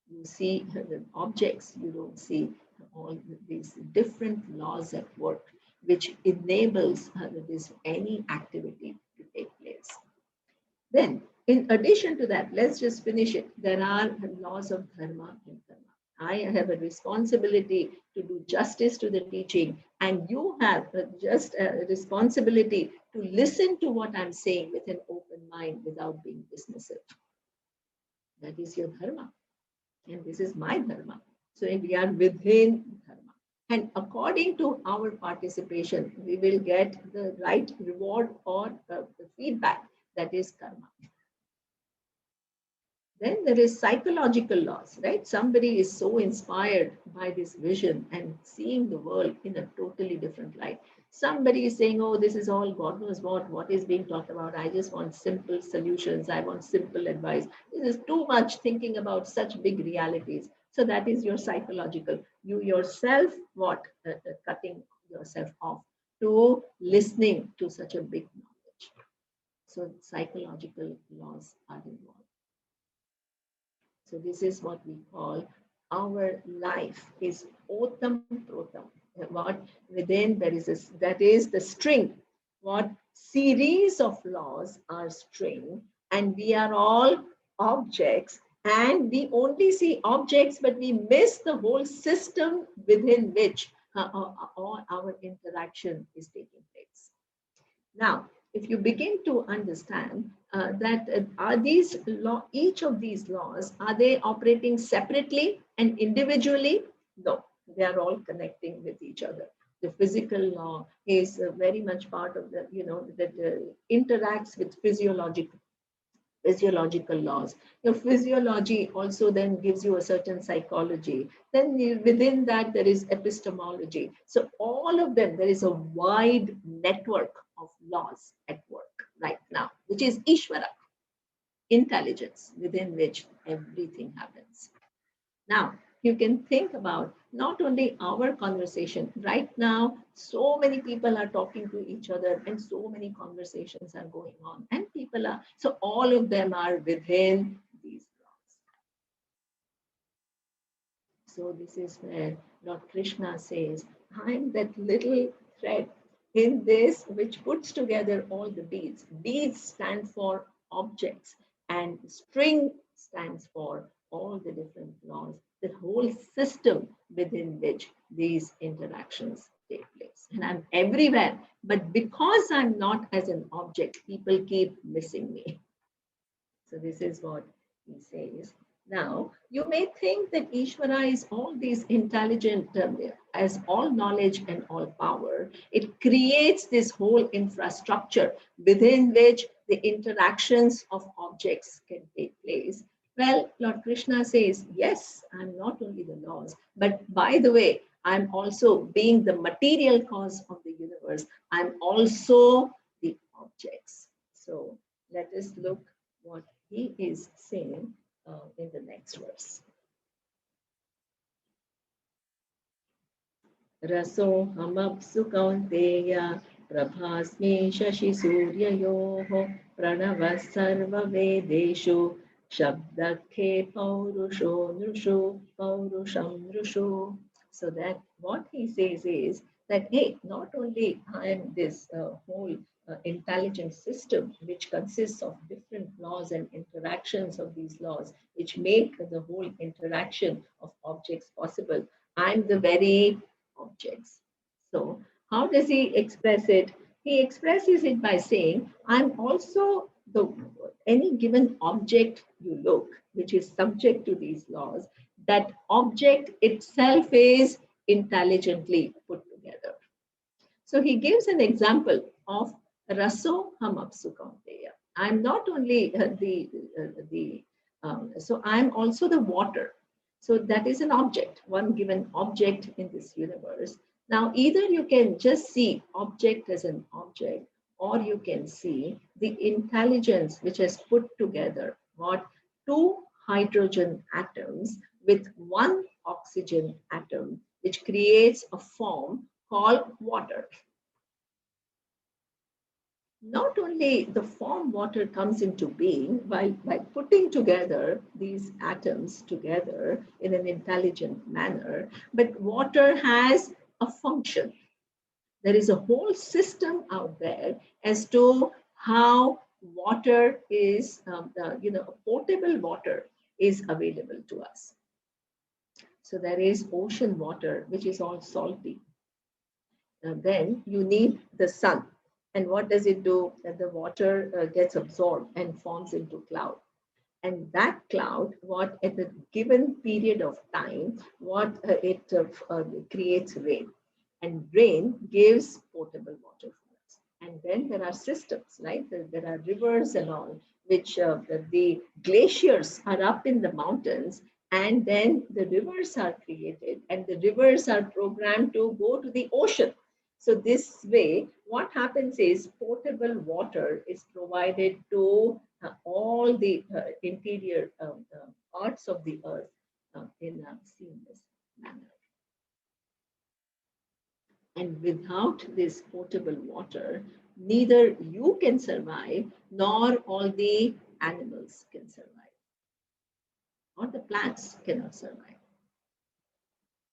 You see the objects, you don't see all these different laws at work, which enables this any activity to take place. Then, in addition to that, let's just finish it. There are laws of dharma and dharma. I have a responsibility to do justice to the teaching, and you have just a responsibility to listen to what I'm saying with an open mind without being dismissive. That is your dharma, and this is my dharma. So we are within dharma. And according to our participation, we will get the right reward or the feedback, that is karma. Then there is psychological laws, right? Somebody is so inspired by this vision and seeing the world in a totally different light. Somebody is saying, oh, this is all God knows what is being talked about. I just want simple solutions. I want simple advice. This is too much thinking about such big realities. So that is your psychological. You yourself, cutting yourself off to listening to such a big knowledge. So psychological laws are involved. So this is what we call our life is otam protam. What within there is that is the string. What series of laws are string, and we are all objects, and we only see objects, but we miss the whole system within which all our interaction is taking place. Now, if you begin to understand that are these each of these laws, are they operating separately and individually? No, they are all connecting with each other. The physical law is very much part of the, that interacts with physiological laws. Your physiology also then gives you a certain psychology. Then within that, there is epistemology. So all of them, there is a wide network of laws at work right now, which is Ishvara, intelligence within which everything happens. Now, you can think about not only our conversation. Right now, so many people are talking to each other and so many conversations are going on. And people are, so all of them are within these laws. So this is where Lord Krishna says, I'm that little thread in this which puts together all the beads. Beads stand for objects and string stands for all the different laws, the whole system within which these interactions take place. And I'm everywhere, but because I'm not as an object, people keep missing me. So this is what he says. Now, you may think that Ishvara is all these intelligent, as all knowledge and all power. It creates this whole infrastructure within which the interactions of objects can take place. Well, Lord Krishna says, yes, I'm not only the laws, but by the way, I'm also being the material cause of the universe. I'm also the objects. So let us look what he is saying in the next verse. Raso hamapsu kaunteya prabhasmi shashi suryayoho pranava sarva vedeshu shabdakhe paurusho nrushu paurusham nrushu. So that what he says is that, hey, not only I am this whole intelligent system which consists of different laws and interactions of these laws which make the whole interaction of objects possible. I'm the very objects. So, how does he express it? He expresses it by saying, I'm also the any given object you look, which is subject to these laws, that object itself is intelligently put together. So he gives an example of raso hamapsu kaunteya. I'm not only so I'm also the water. So that is an object, one given object in this universe. Now, either you can just see object as an object, or you can see the intelligence which has put together what two hydrogen atoms with one oxygen atom, which creates a form called water. Not only the form water comes into being by putting together these atoms together in an intelligent manner, but water has a function. There is a whole system out there as to how water is, potable water is available to us. So there is ocean water, which is all salty. Then you need the sun. And what does it do? That the water gets absorbed and forms into cloud. And that cloud, what at a given period of time, what it creates rain. And rain gives potable water for us. And then there are systems, right? There are rivers and all, which the glaciers are up in the mountains, and then the rivers are created, and the rivers are programmed to go to the ocean. So this way, what happens is potable water is provided to all the interior parts of the earth in a seamless manner. And without this potable water, neither you can survive, nor all the animals can survive, or the plants cannot survive.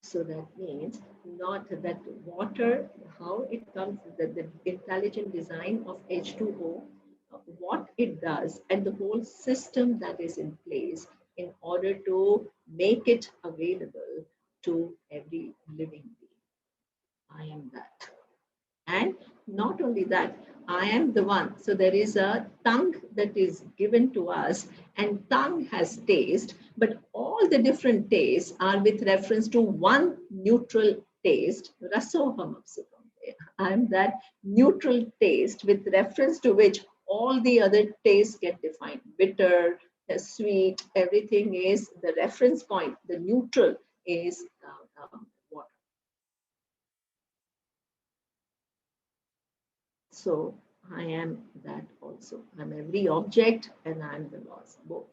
So that means not that water, how it comes, the intelligent design of H2O, what it does, and the whole system that is in place in order to make it available to every living being. I am that. And not only that, I am the one. So there is a tongue that is given to us, and tongue has taste, but all the different tastes are with reference to one neutral taste, rasoham. I am that neutral taste with reference to which all the other tastes get defined. Bitter, sweet, everything is the reference point. The neutral is water. So I am that also. I'm every object and I'm the laws, both.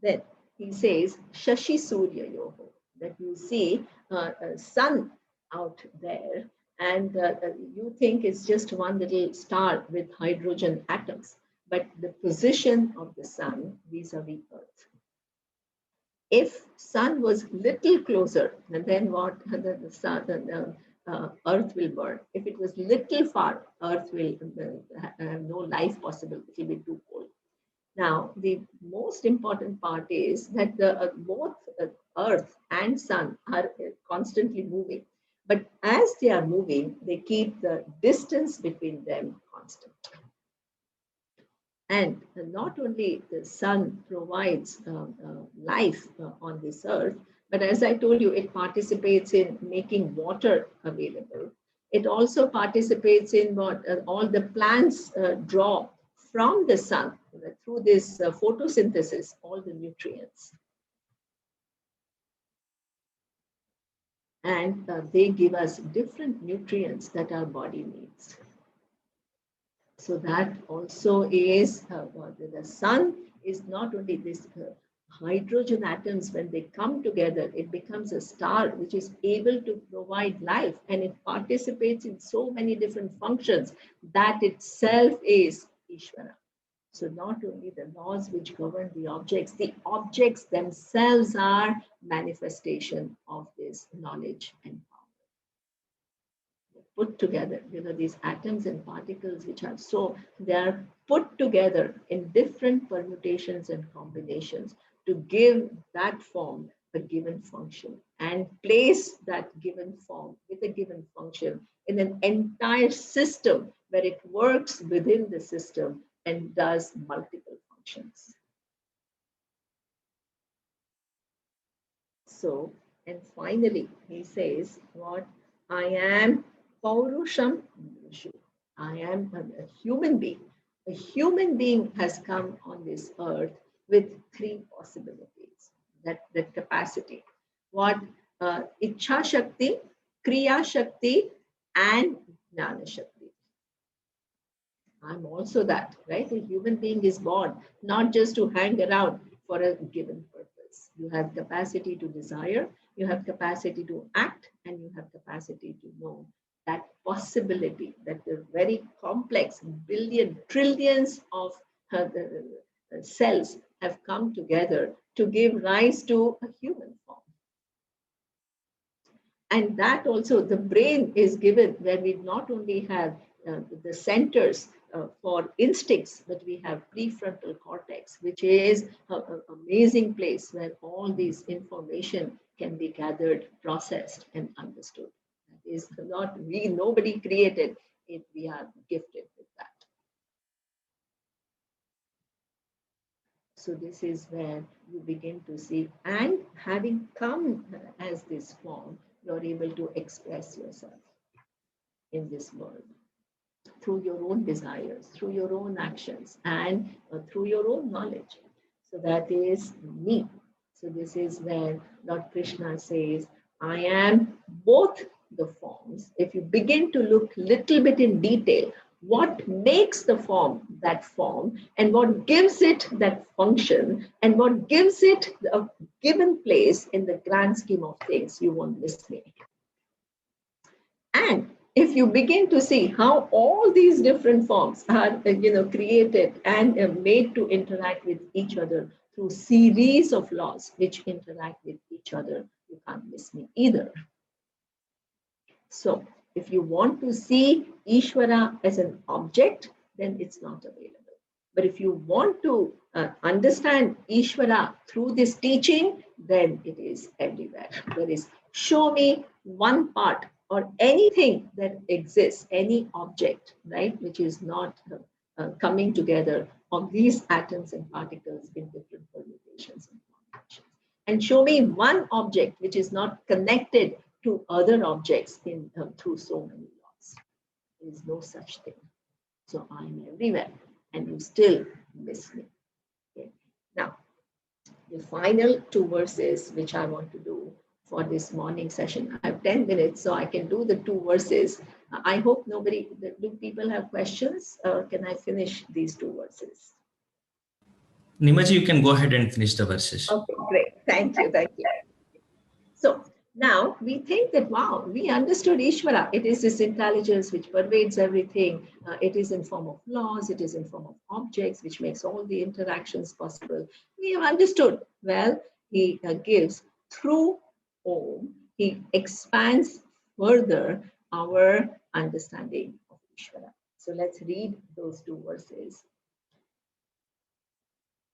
Then he says, Shashi Surya Yoho, that you see a sun out there, and you think it's just one little star with hydrogen atoms, but the position of the sun vis-a-vis Earth. If sun was little closer, and then what the sun, Earth will burn. If it was little far, Earth will have no life possible. It will be too cold. Now, the most important part is that both Earth and Sun are constantly moving. But as they are moving, they keep the distance between them constant. And not only the sun provides life on this earth, but as I told you, it participates in making water available. It also participates in what all the plants draw from the sun through this photosynthesis, all the nutrients. And they give us different nutrients that our body needs. So that also is the sun is not only this hydrogen atoms, when they come together, it becomes a star which is able to provide life, and it participates in so many different functions. That itself is Ishvara. So not only the laws which govern the objects themselves are manifestation of this knowledge and power put together. These atoms and particles which are they are put together in different permutations and combinations to give that form a given function, and place that given form with a given function in an entire system where it works within the system and does multiple functions. So, and finally, he says, what? I am Paurusham Vishu. I am a human being. A human being has come on this earth with three possibilities, that capacity. What? Ichha Shakti, Kriya Shakti, and Jnana Shakti. I'm also that, right? A human being is born not just to hang around for a given purpose. You have capacity to desire, you have capacity to act, and you have capacity to know. That possibility, that the very complex billion, trillions of cells have come together to give rise to a human form. And that also, the brain is given where we not only have the centers for instincts, but we have prefrontal cortex, which is an amazing place where all these information can be gathered, processed, and understood. That is not nobody created it, we are gifted with that. So this is where you begin to see, and having come as this form, you're able to express yourself in this world through your own desires, through your own actions, and through your own knowledge. So that is me. So this is where Lord Krishna says, I am both the forms. If you begin to look little bit in detail, what makes the form that form, and what gives it that function, and what gives it a given place in the grand scheme of things, you won't miss me. And if you begin to see how all these different forms are created and made to interact with each other through series of laws which interact with each other, you can't miss me either. So if you want to see Ishvara as an object, then it's not available. But if you want to understand Ishvara through this teaching, then it is everywhere. There is, show me one part or anything that exists, any object, right, which is not coming together of these atoms and particles in different permutations and combinations. And show me one object which is not connected to other objects in through so many laws. There is no such thing. So I'm everywhere, and you still miss me. Okay. Now, the final two verses which I want to do for this morning session. I have 10 minutes, so I can do the two verses. I hope do people have questions, or can I finish these two verses? Neemaji, you can go ahead and finish the verses. Okay, great. Thank you. So now we think that, wow, we understood Ishvara. It is this intelligence which pervades everything. It is in form of laws. It is in form of objects, which makes all the interactions possible. We have understood. Well, he gives through Om, he expands further our understanding of Ishvara. So let's read those two verses.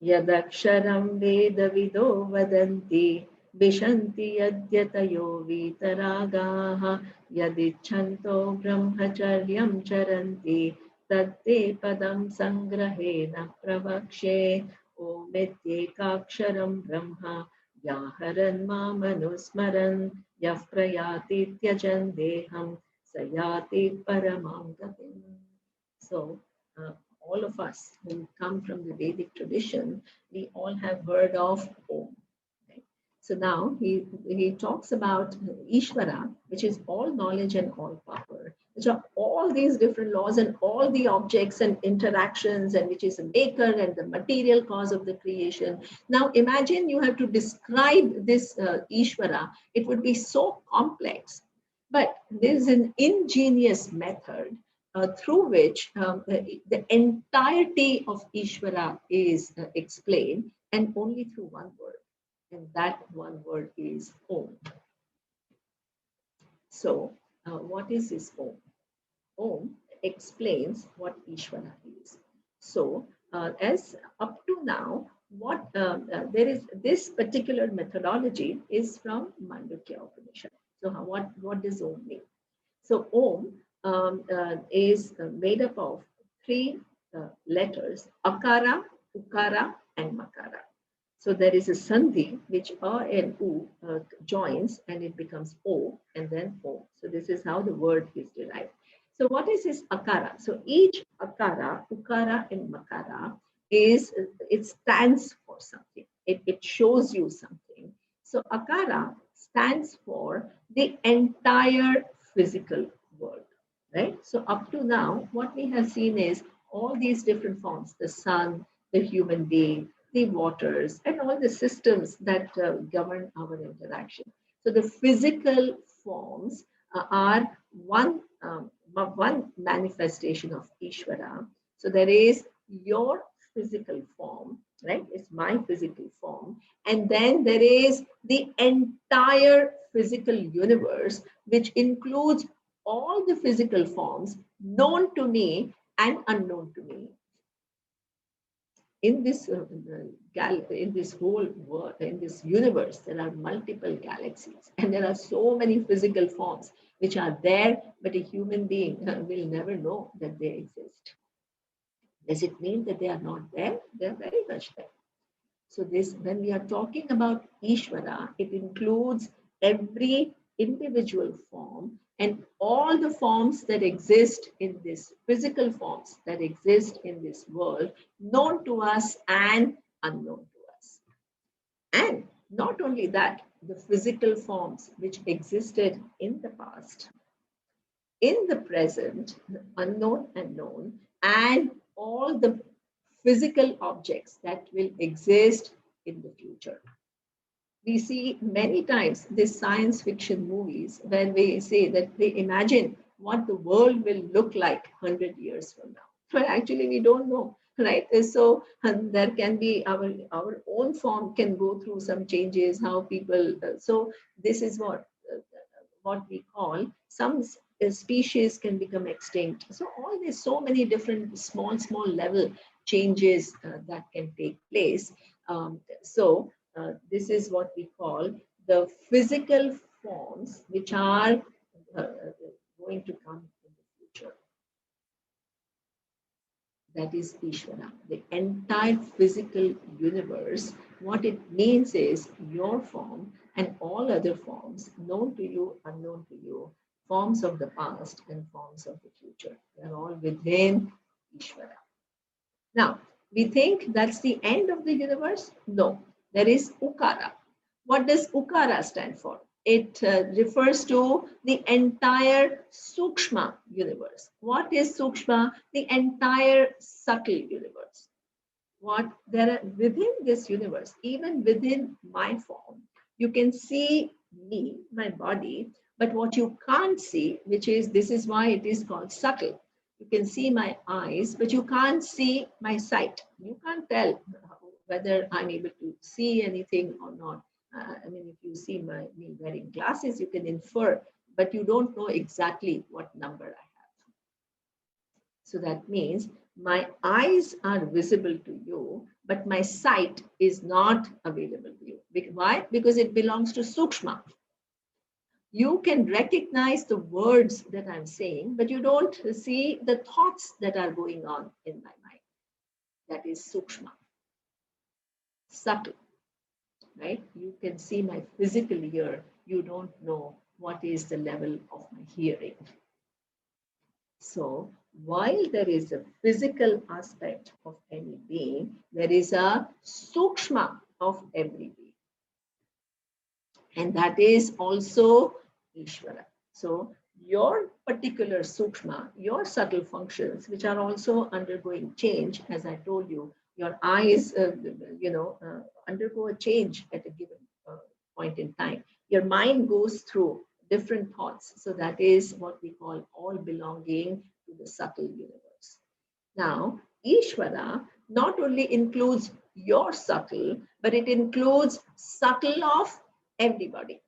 Yadaksharam vedavido vadanti Vishanti yadyatayo vitaragaha Yadichanto brahmacharyam charanti Tatte padam sangrahena pravakshe Omityekaksharam brahma Yaharan mamanusmaran Yafprayati tyajan deham Sayati paramam gatim. So, all of us who come from the Vedic tradition, we all have heard of Om. Right? So now he talks about Ishvara, which is all knowledge and all power. which are all these different laws and all the objects and interactions, and which is the maker and the material cause of the creation. Now imagine you have to describe this Ishvara. It would be so complex. But there is an ingenious method through which the entirety of Ishvara is explained, and only through one word. And that one word is Om. So, what is this Om? Om explains what Ishvara is. So, as up to now, what there is this particular methodology is from Mandukya Upanishad. So, what does Om mean? So, Om is made up of three letters: Akara, Ukara, and Makara. So there is a sandhi which A and U joins, and it becomes O and then O. So this is how the word is derived. So what is this akara? So each akara, ukara and makara it stands for something. It shows you something. So akara stands for the entire physical world, right? So up to now, what we have seen is all these different forms: the sun, the human being, the waters, and all the systems that govern our interaction. So the physical forms are one manifestation of Ishvara. So there is your physical form, right? It's my physical form. And then there is the entire physical universe, which includes all the physical forms known to me and unknown to me. In this in this whole world, in this universe, there are multiple galaxies, and there are so many physical forms which are there, but a human being will never know that they exist. Does it mean that they are not there? They are very much there. So this, when we are talking about Ishvara, it includes every individual form and all the forms that exist in this physical forms that exist in this world, known to us and unknown to us. And not only that, the physical forms which existed in the past, in the present, unknown and known, and all the physical objects that will exist in the future. We see many times these science fiction movies when we say that they imagine what the world will look like 100 years from now. But actually, we don't know, right? So there can be our own form can go through some changes, how people, so this is what we call some species can become extinct. So all these so many different small level changes that can take place. This is what we call the physical forms which are going to come in the future. That is Ishvara, the entire physical universe. What it means is your form and all other forms, known to you, unknown to you, forms of the past and forms of the future. They're all within Ishvara. Now, we think that's the end of the universe. No, there is Ukara. What does Ukara stand for? It refers to the entire Sukshma universe. What is Sukshma? The entire subtle universe. What there are within this universe, even within my form, you can see me, my body, but what you can't see, which is this is why it is called subtle. You can see my eyes, but you can't see my sight. You can't tell whether I'm able to see anything or not. I mean, if you see me wearing glasses, you can infer, but you don't know exactly what number I have. So that means my eyes are visible to you, but my sight is not available to you. Why? Because it belongs to Sukshma. You can recognize the words that I'm saying, but you don't see the thoughts that are going on in my mind. That is Sukshma. Subtle. Right? You can see my physical ear. You don't know what is the level of my hearing. So while there is a physical aspect of any being, there is a sukshma of every being. And that is also Ishvara. So your particular sukshma, your subtle functions, which are also undergoing change, as I told you, your eyes, undergo a change at a given point in time. Your mind goes through different thoughts. So that is what we call all belonging to the subtle universe. Now, Ishvara not only includes your subtle, but it includes subtle of everybody.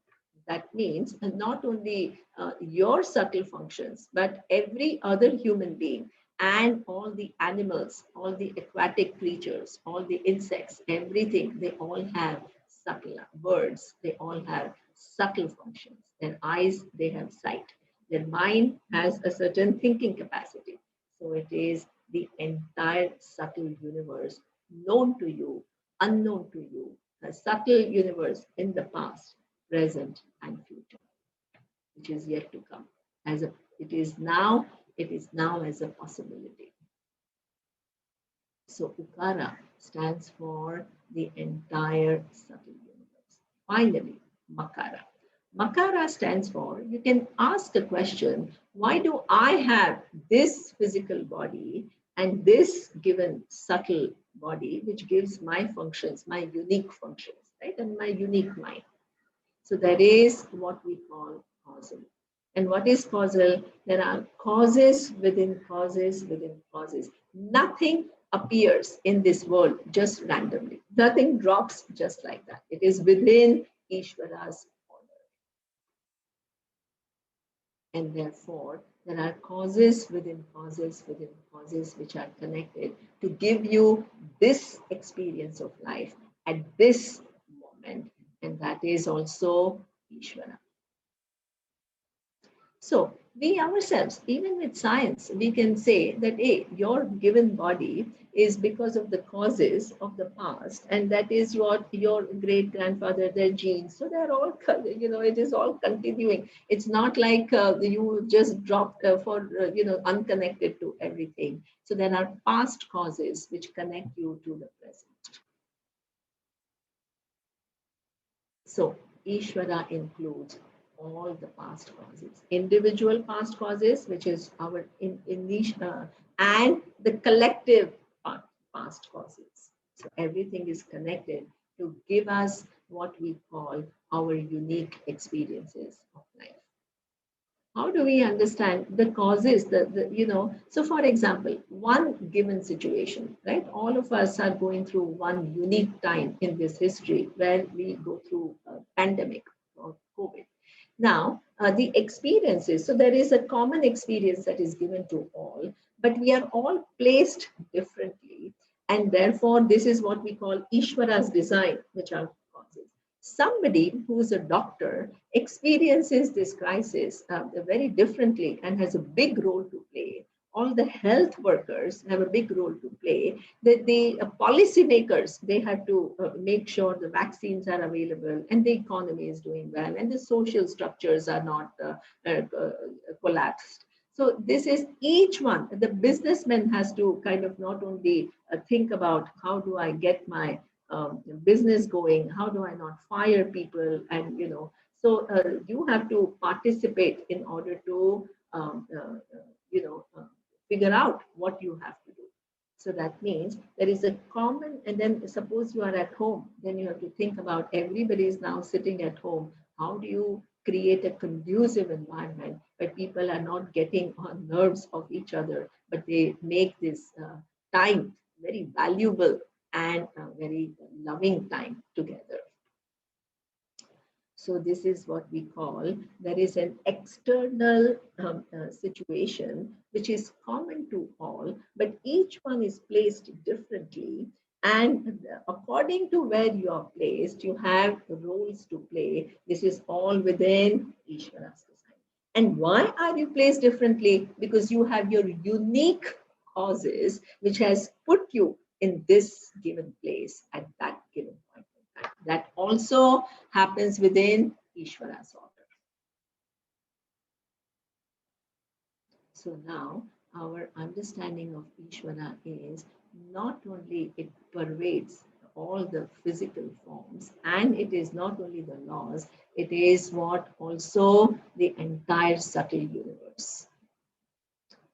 That means not only your subtle functions, but every other human being and all the animals, all the aquatic creatures, all the insects, everything, they all have subtle birds, they all have subtle functions. Their eyes, they have sight. Their mind has a certain thinking capacity. So it is the entire subtle universe known to you, unknown to you, a subtle universe in the past, present, and future, which is yet to come. As a, it is now as a possibility. So Ukara stands for the entire subtle universe. Finally, Makara. Makara stands for, you can ask a question, why do I have this physical body and this given subtle body, which gives my functions, my unique functions, right? And my unique mind. So that is what we call causal. And what is causal? There are causes within causes within causes. Nothing appears in this world just randomly. Nothing drops just like that. It is within Ishvara's order. And therefore, there are causes within causes within causes which are connected to give you this experience of life at this moment. And that is also Ishvara. So we ourselves, even with science, we can say that hey, your given body is because of the causes of the past, and that is what your great grandfather, their genes. So they're all, it is all continuing. It's not like you just dropped unconnected to everything. So there are past causes which connect you to the present. So Ishvara includes all the past causes, individual past causes, which is our and the collective past causes. So everything is connected to give us what we call our unique experiences of life. How do we understand the causes, so for example, one given situation, right? All of us are going through one unique time in this history where we go through a pandemic or COVID. Now, the experiences, so there is a common experience that is given to all, but we are all placed differently. And therefore, this is what we call Ishvara's design, which are causes. Somebody who is a doctor experiences this crisis very differently and has a big role to play. All the health workers have a big role to play. The policymakers, they have to make sure the vaccines are available and the economy is doing well and the social structures are not collapsed. So this is each one. The businessman has to kind of not only think about how do I get my business going, how do I not fire people, and so you have to participate in order to figure out what you have to do. So that means there is a common, and then suppose you are at home, then you have to think about everybody is now sitting at home. How do you create a conducive environment where people are not getting on nerves of each other, but they make this time very valuable and very loving time together. So this is what we call, there is an external situation which is common to all, but each one is placed differently. And according to where you are placed, you have roles to play. This is all within Ishvara's design. And why are you placed differently? Because you have your unique causes, which has put you in this given place at that given point in time. That also happens within Ishvara's order. So now our understanding of Ishvara is not only it pervades all the physical forms, and it is not only the laws, it is what also the entire subtle universe,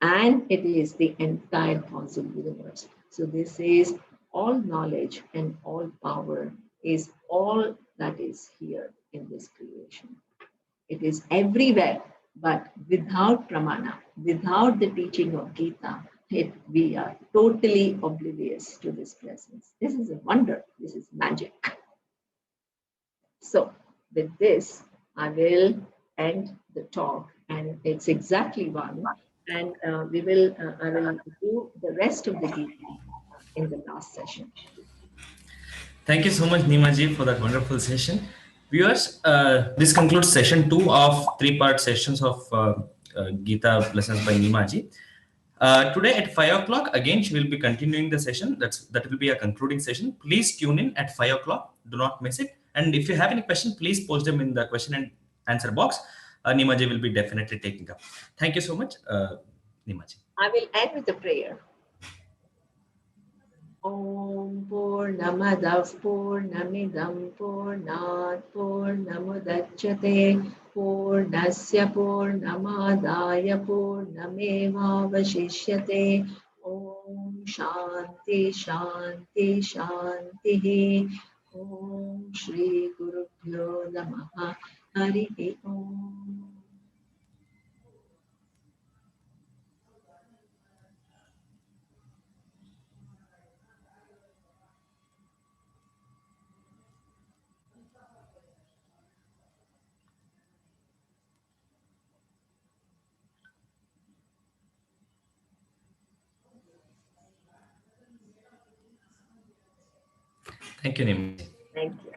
and it is the entire causal universe. So this is all knowledge and all power is all that is here in this creation. It is everywhere, but without pramana, without the teaching of Gita, we are totally oblivious to this presence. This is a wonder. This is magic. So, with this, I will end the talk, and it's exactly one. And I will do the rest of the Gita in the last session. Thank you so much, Neema ji, for that wonderful session. Viewers, this concludes session 2 of 3-part sessions of Gita lessons by Neema ji. Today at 5 o'clock, again, she will be continuing the session. That will be a concluding session. Please tune in at 5 o'clock. Do not miss it. And if you have any question, please post them in the question and answer box. Neema ji will be definitely taking up. Thank you so much, Neema ji. I will end with a prayer. Om Purnamadav Purnamidam Purnat Purnamudachyate Purnasya Purnamadaya Purnamevavashishyate. Om Shanti Shanti Shanti. Om Shri Gurubhyo Namaha. Hari Om. Thank you, Neema ji. Thank you.